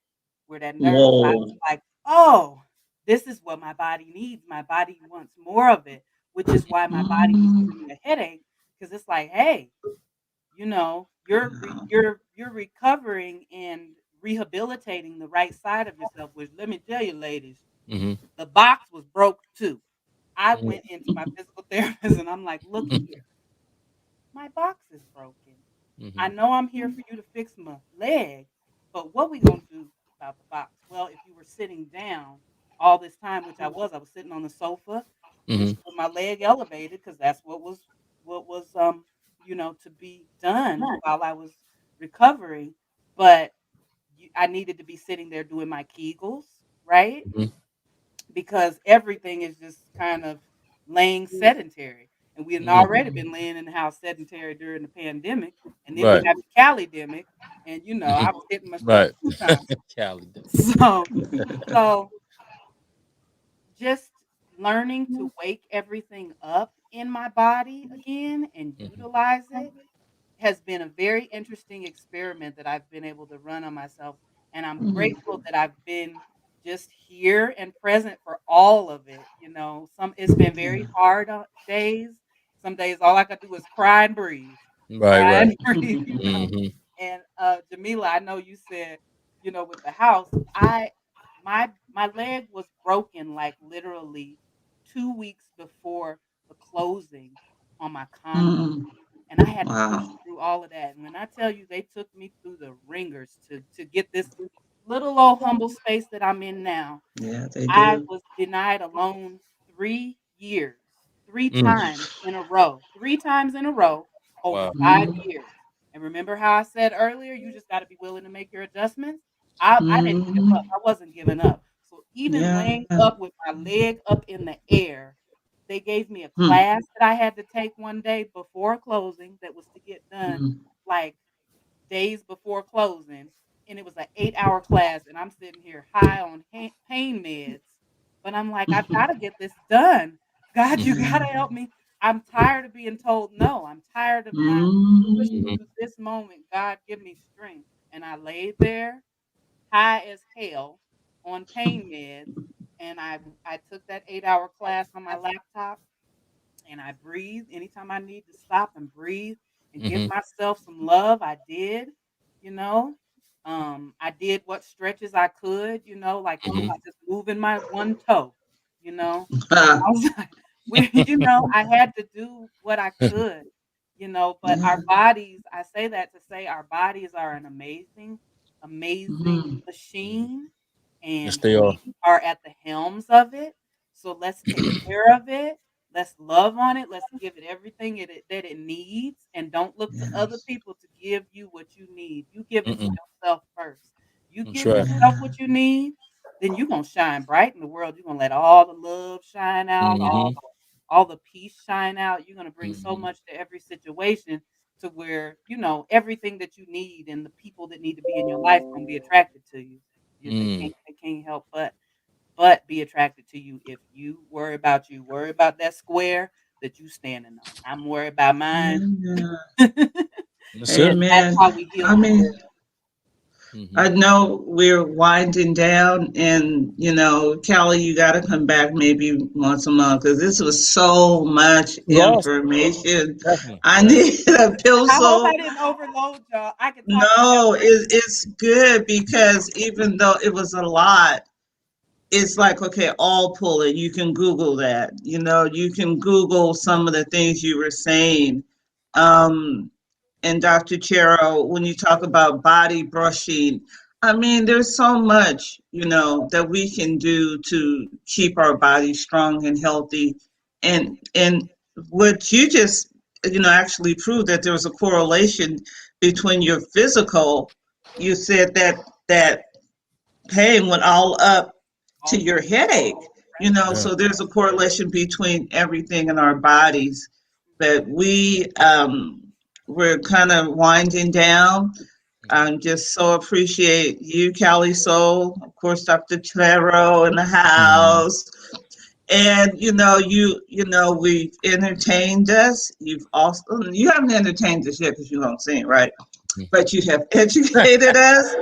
where that nerve. So I was Whoa. like, oh, this is what my body needs. My body wants more of it, which is why my body was Mm. giving me a headache because it's like, hey, you're Wow. recovering and rehabilitating the right side of yourself, which let me tell you, ladies, Mm-hmm. the box was broke too. I went into my physical therapist and I'm like, look here, my box is broken. I Mm-hmm. know I'm here for you to fix my leg, but what we gonna do about the box? Well, if you were sitting down all this time, which I was sitting on the sofa, and Mm-hmm. with my leg elevated because that's what was to be done while I was recovering. But I needed to be sitting there doing my Kegels, right? Mm-hmm. Because everything is just kind of laying sedentary. And we had Mm-hmm. already been laying in the house sedentary during the pandemic. And then we Right. have the Calydemic. And I was hitting myself Right. 2 times. Cali. So so just learning to wake everything up in my body again and Mm-hmm. utilize it has been a very interesting experiment that I've been able to run on myself, and I'm grateful that I've been just here and present for all of it. It's been very hard days. Some days all I could do is cry and breathe, Right. cry Right. and breathe. Mm-hmm. And Jamila, I know you said, with the house, my leg was broken like literally 2 weeks before the closing on my condo. And I had to push Wow. through all of that. And when I tell you they took me through the ringers to get this little old humble space that I'm in now, Yeah, they I do. was denied a loan 3 years, 3 Mm. times in a row, 3 times in a row over Wow. 5 years. And remember how I said earlier, you just gotta be willing to make your adjustments? I didn't give up. I wasn't giving up. So even Yeah. laying up with my leg up in the air, they gave me a Hmm. class that I had to take one day before closing that was to get done, Hmm. like, days before closing, and it was an 8-hour class, and I'm sitting here high on pain meds, but I'm like, "I've gotta get this done. God, you Mm-hmm. gotta help me. I'm tired of being told no. I'm tired of not pushing Hmm. through this moment. God, give me strength." And I laid there high as hell on pain meds, and I took that 8-hour class on my laptop, and I breathed anytime I need to stop and breathe and give Mm-hmm. myself some love. I did, you know. I did what stretches I could, like Mm-hmm. just moving my one toe, you know. Ah, I was like, I had to do what I could, but yeah. our bodies, I say that to say our bodies are an amazing, amazing Hmm. machine, Yes, and they are. we are at the helms of it. So let's take care of it. Let's love on it. Let's give it everything that it needs, and don't look to other Yes. people to give you what you need. You give it to Mm-mm. yourself first. You That's give right. yourself Yeah. what you need, then you're gonna shine bright in the world. You're gonna let all the love shine out, Mm-hmm. all the peace shine out. You're gonna bring so Mm-hmm. much to every situation to where everything that you need and the people that need to be in your life gonna be attracted to you. They Mm. can't help but be attracted to you if you worry about you. Worry about that square that you standing on. I'm worried about mine. Yeah. That's it. And that's Amen. how we heal I the world. mean, Mm-hmm. I know we're winding down, and Callie, you got to come back maybe once a month because this was so much It was awesome. information. Definitely. I Yeah. need a I hope I pencil. didn't overload y'all. I could talk No, forever. it's good because even though it was a lot, it's like, okay, all pulling. You can Google that. You can Google some of the things you were saying. Um, and Dr. Chero, when you talk about body brushing, I mean, there's so much, that we can do to keep our body strong and healthy. And what you just, actually proved that there was a correlation between your physical, you said that pain went all up to All the your headache, right. Yeah. so there's a correlation between everything in our bodies. But we're kind of winding down. Mm-hmm. I just so appreciate you, Callie Soul, of course, Dr. Claro in the Mm-hmm. house. And we've entertained us. You haven't entertained us yet because you don't sing, right? But you have educated us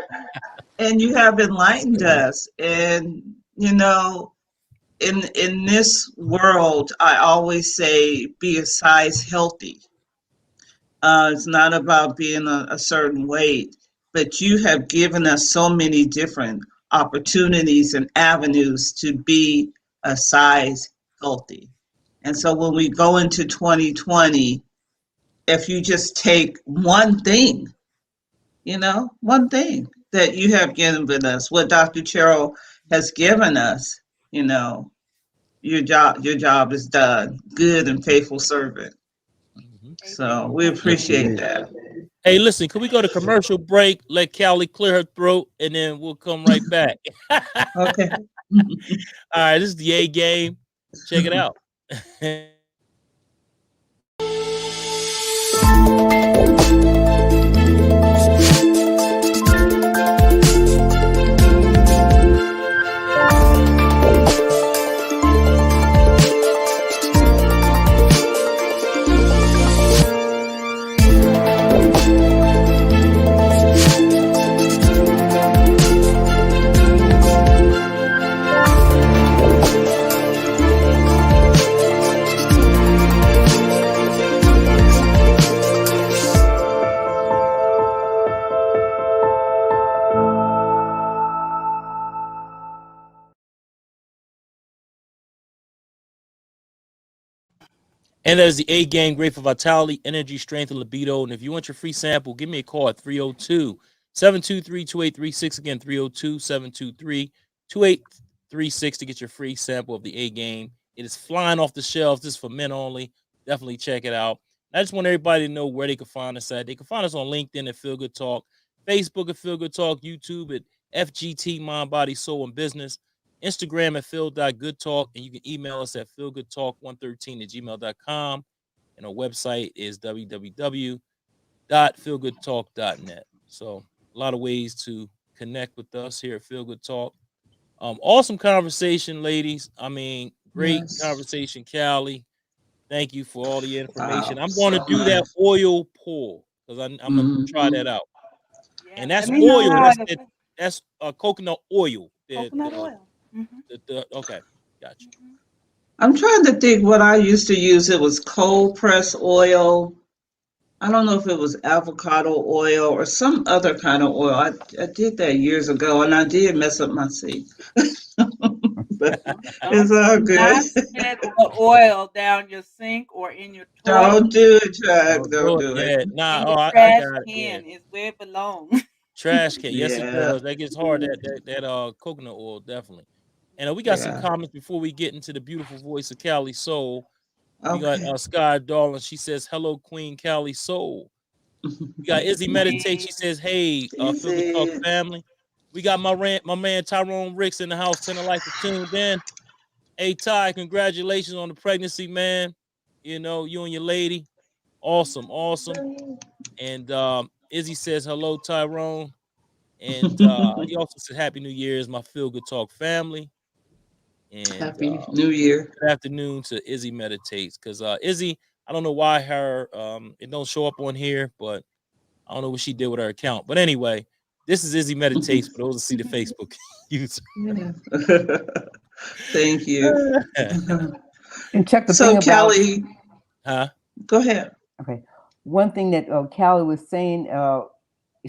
and you have enlightened us. And in this world, I always say be a size healthy. It's not about being a certain weight. but you have given us so many different opportunities and avenues to be a size healthy. And so when we go into 2020, if you just take one thing, one thing that you have given us, what Dr. Cheryl has given us, your job is done. Good and faithful servant. So we appreciate that. Hey, listen, can we go to commercial break? Let Callie clear her throat, and then we'll come right back. Okay. All right, this is the A game. Check it out. And that is the A game, great for vitality, energy, strength, and libido. And if you want your free sample, give me a call at 302-723-2836. Again, 302-723-2836 to get your free sample of the A game. It is flying off the shelves. This is for men only. Definitely check it out. I just want everybody to know where they can find us at. They can find us on LinkedIn at Feel Good Talk, Facebook at Feel Good Talk, YouTube at FGT Mind, Body, Soul, and Business, Instagram at phil.goodtalk, and you can email us at feelgoodtalk113@gmail.com. And our website is www.feelgoodtalk.net. So a lot of ways to connect with us here at Feel Good Talk. Awesome conversation, ladies. I mean, great conversation, Callie. Thank you for all the information. I'm going to do that oil pull because I'm going to try that out. Yeah, And that's let me know oil. how That's coconut oil. coconut oil. Okay, gotcha. I'm trying to think what I used to use. It was cold press oil. I don't know if it was avocado oil or some other kind of oil. I did that years ago, and I did mess up my sink. But it's all good. Not spread the oil down your sink or in your toilet. Don't do it, Chuck. Don't do it. Yeah, nah. The I trash got it. can Yeah. is where it belongs. Trash can. Yes, Yeah. it does. That gets hard. That coconut oil definitely. And we got some comments before we get into the beautiful voice of CALYSOL. We got Sky Darling. She says, "Hello, Queen CALYSOL." We got Izzy Meditate. She says, "Hey, Feel Good Talk family." We got my man Tyrone Ricks in the house. 10 of life is tuned in. Hey Ty, congratulations on the pregnancy, man. You know, you and your lady. Awesome. And Izzy says, "Hello, Tyrone." And he also said, "Happy New Year's, my Feel Good Talk family." And Happy New Year. Good afternoon to Izzy Meditates. Because Izzy, I don't know why her it don't show up on here, but I don't know what she did with her account. But anyway, this is Izzy Meditates for those that see the Facebook user. Thank you. And check the So thing about Callie, go ahead. Okay. One thing that Callie was saying,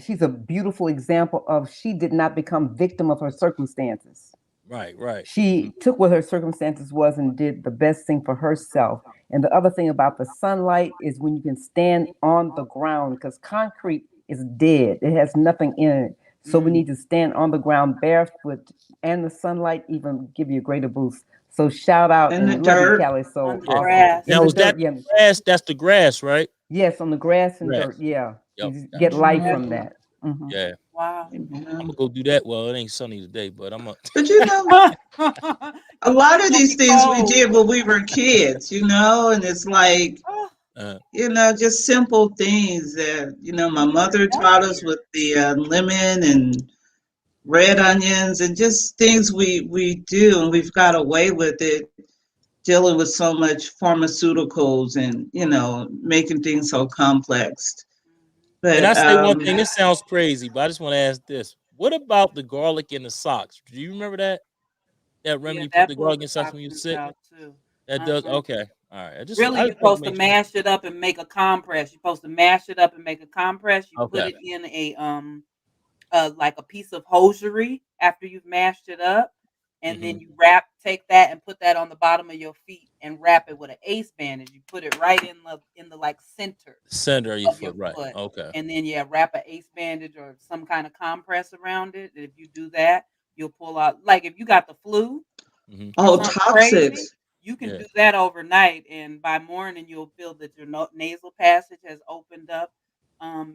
she's a beautiful example of she did not become victim of her circumstances. Right. She took what her circumstances was and did the best thing for herself. And the other thing about the sunlight is when you can stand on the ground, because concrete is dead. It has nothing in it. So we need to stand on the ground barefoot, and the sunlight even give you a greater boost. So shout out and and the love you, dirt. Callie. So On the grass. Now, is that grass? That's the grass, right? Yes, on the grass and dirt. Yeah. You get light from that. Mm-hmm. Yeah. Wow. I'm gonna go do that. Well, it ain't sunny today, but I'm gonna. But you know, a lot of these things we did when we were kids, and it's like, just simple things that, my mother taught us with the lemon and red onions and just things we do, and we've got away with it, dealing with so much pharmaceuticals and, making things so complex. But, and I say one thing, this sounds crazy, but I just want to ask this. What about the garlic in the socks? Do you remember that? That remedy you put the garlic in socks when you're sick? That does? Okay. All right. Really, you're supposed to mash it up and make a compress. You're supposed to mash it up and make a compress. You put it in like a piece of hosiery after you've mashed it up, and then Mhm. you take that and put that on the bottom of your feet and wrap it with an ace bandage. You put it right in the like center Center of your of your foot, right? foot, Okay. and then wrap an ace bandage or some kind of compress around it. And if you do that, you'll pull out. Like if you got the flu Mhm. or Oh, something crazy, toxics. you can Yeah. do that overnight, and by morning you'll feel that your nasal passage has opened up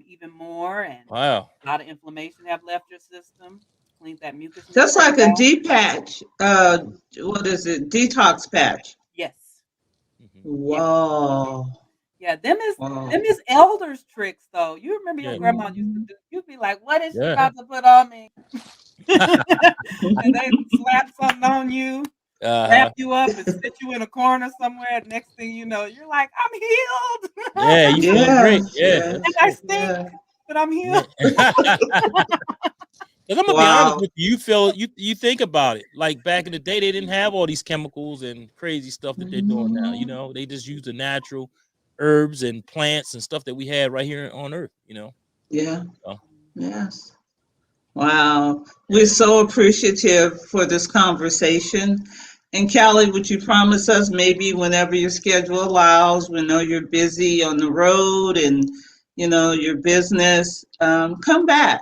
even more, and Wow. a lot of inflammation have left your system. Cleans that mucus Just membrane like a out. D patch. What is it? Detox patch. Yes. Mhm. Yeah. Whoa. Yeah. Wow. Them is elders tricks though. You remember your Yeah. grandma used to do, you'd be like, what is she Yeah. about to put on me? And they slap something on you, wrap Uh-huh. you up and sit you in a corner somewhere. Next thing you know, you're like, I'm Yeah, healed. you feeling great. Yes, Yeah, yes, And that's I true. stink, yeah. but I'm Yeah. healed. 'Cause I'm gonna be honest Wow. with you, you feel you think about it. Like back in the day, they didn't have all these chemicals and crazy stuff that they're doing now. You Mhm. know, they just use the natural herbs and plants and stuff that we had right here on Earth. You know, Yeah, so, yes. Wow. We're yeah. so appreciative for this conversation. And Callie, would you promise us maybe whenever your schedule allows, we know you're busy on the road and your business, come back.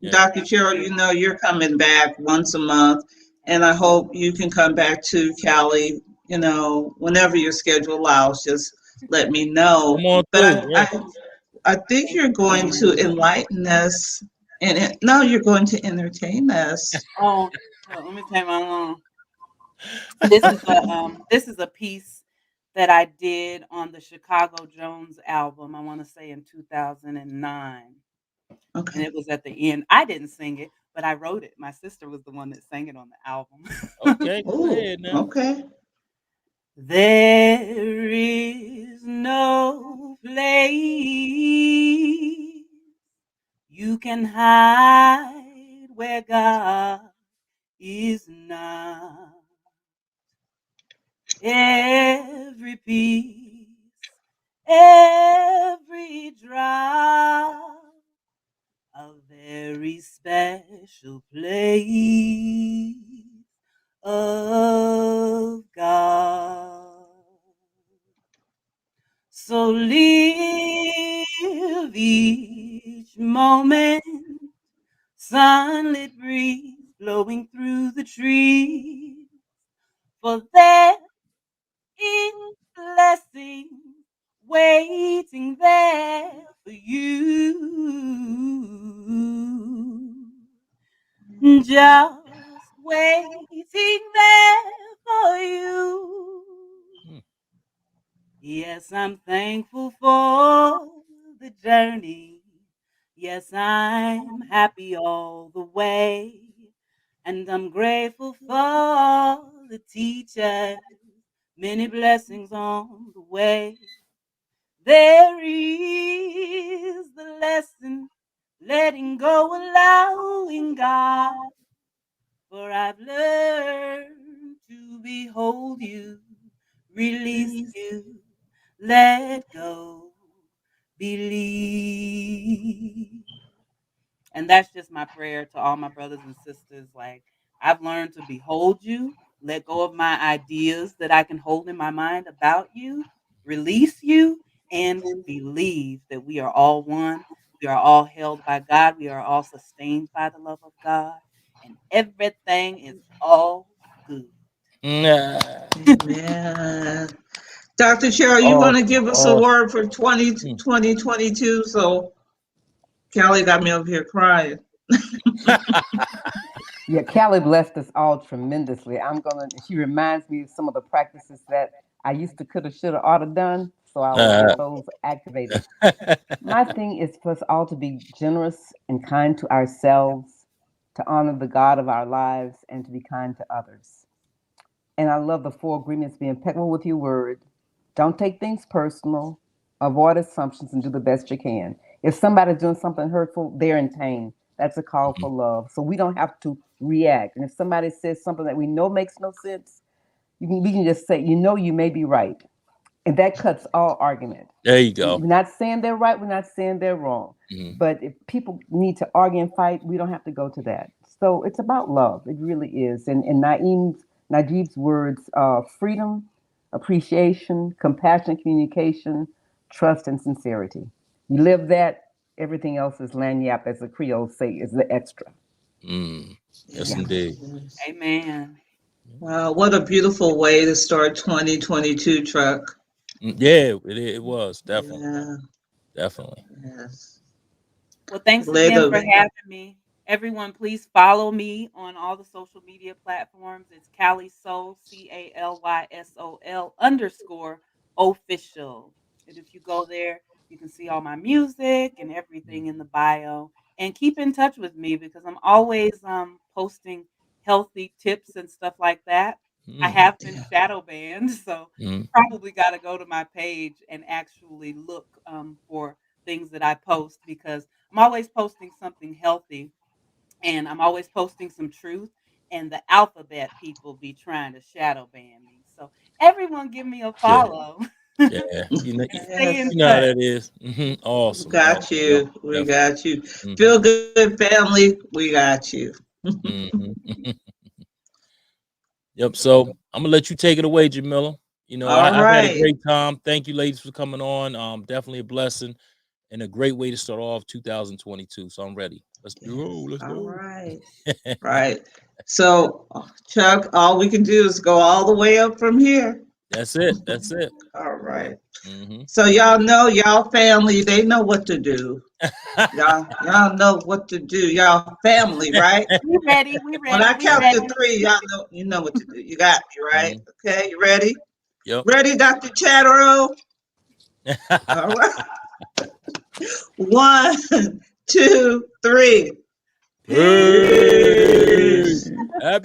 Yeah. Dr. Cheryl, you're coming back once a month, and I hope you can come back to Callie, whenever your schedule allows. Just let me know. Come on But through. Yeah. I think Thank you're you so going to much. enlighten us, and no, you're going to entertain us. Oh, well, let me take my long. This is a piece that I did on the Chicago Jones album. I want to say in 2009, and Okay. it was at the end. I didn't sing it, but I wrote it. My sister was the one that sang it on the album. Okay, go Oh, ahead now. okay. There is no place you can hide where God is not. Every piece, every drop, a very special place of God. So live each moment, sunlit breeze blowing through the trees, for there is blessing waiting there for you. Just waiting there for you. Hmm. Yes, I'm thankful for the journey. Yes, I'm happy all the way. And I'm grateful for the teachers, many blessings on the way. There is the lesson, letting go, allowing God. For I've learned to behold you, release you, let go, believe. And that's just my prayer to all my brothers and sisters. Like, I've learned to behold you, let go of my ideas that I can hold in my mind about you, release you, and believe that we are all one. We are all held by God. We are all sustained by the love of God. And everything is all good. Nah. Amen. Dr. Cheryl, you want to Awesome. give us a Awesome. word for 2022? So Callie got me over here crying. Yeah, Callie blessed us all tremendously. She reminds me of some of the practices that I used to coulda, shoulda, oughta done. So I'll Uh, get those activated. My thing is for us all to be generous and kind to ourselves, to honor the God of our lives, and to be kind to others. And I love the four agreements: be impeccable with your word, don't take things personal, avoid assumptions, and do the best you can. If somebody's doing something hurtful, they're in pain. That's a call mhm. for love. So we don't have to react. And if somebody says something that we know makes no sense, we can just say, you may be right. And that cuts all argument. There you go. We're not saying they're right. We're not saying they're wrong. But if people need to argue and fight, we don't have to go to that. So it's about love. It really is. And Najib's words, freedom, appreciation, compassion, communication, trust, and sincerity. You live that, everything else is lagniappe, as the Creoles say, is the extra. Yes, indeed. Amen. Wow, what a beautiful way to start 2022, Truck. Yeah, it was definitely. Yeah. Definitely. Yes. Well, thanks again for having me. Everyone, please follow me on all the social media platforms. It's CALYSOL, CALYSOL_official. And if you go there, you can see all my music and everything in the bio. And keep in touch with me because I'm always posting healthy tips and stuff like that. I have been shadow banned, so you probably got to go to my page and actually look for things that I post because I'm always posting something healthy and I'm always posting some truth. And the alphabet people be trying to shadow ban me. So everyone give me a follow. Yeah, you know how that is. Awesome. We got you. We got you. Feel good, family. We got you. Yep. So I'm gonna let you take it away, Jamila. You know, I've had a great time. Thank you, ladies, for coming on. Definitely a blessing and a great way to start off 2022. So I'm ready. Let's go. Let's go. All right. Right. So, Chuck, all we can do is go all the way up from here. That's it. That's it. All right. So y'all know, y'all family, they know what to do. y'all know what to do. Y'all family, right? We ready. We ready. When I count to 3, y'all know you know what to do. You got me, right? Okay, you ready? Yep. Ready, Dr. Chatero? All right. 1, 2, 3. Peace.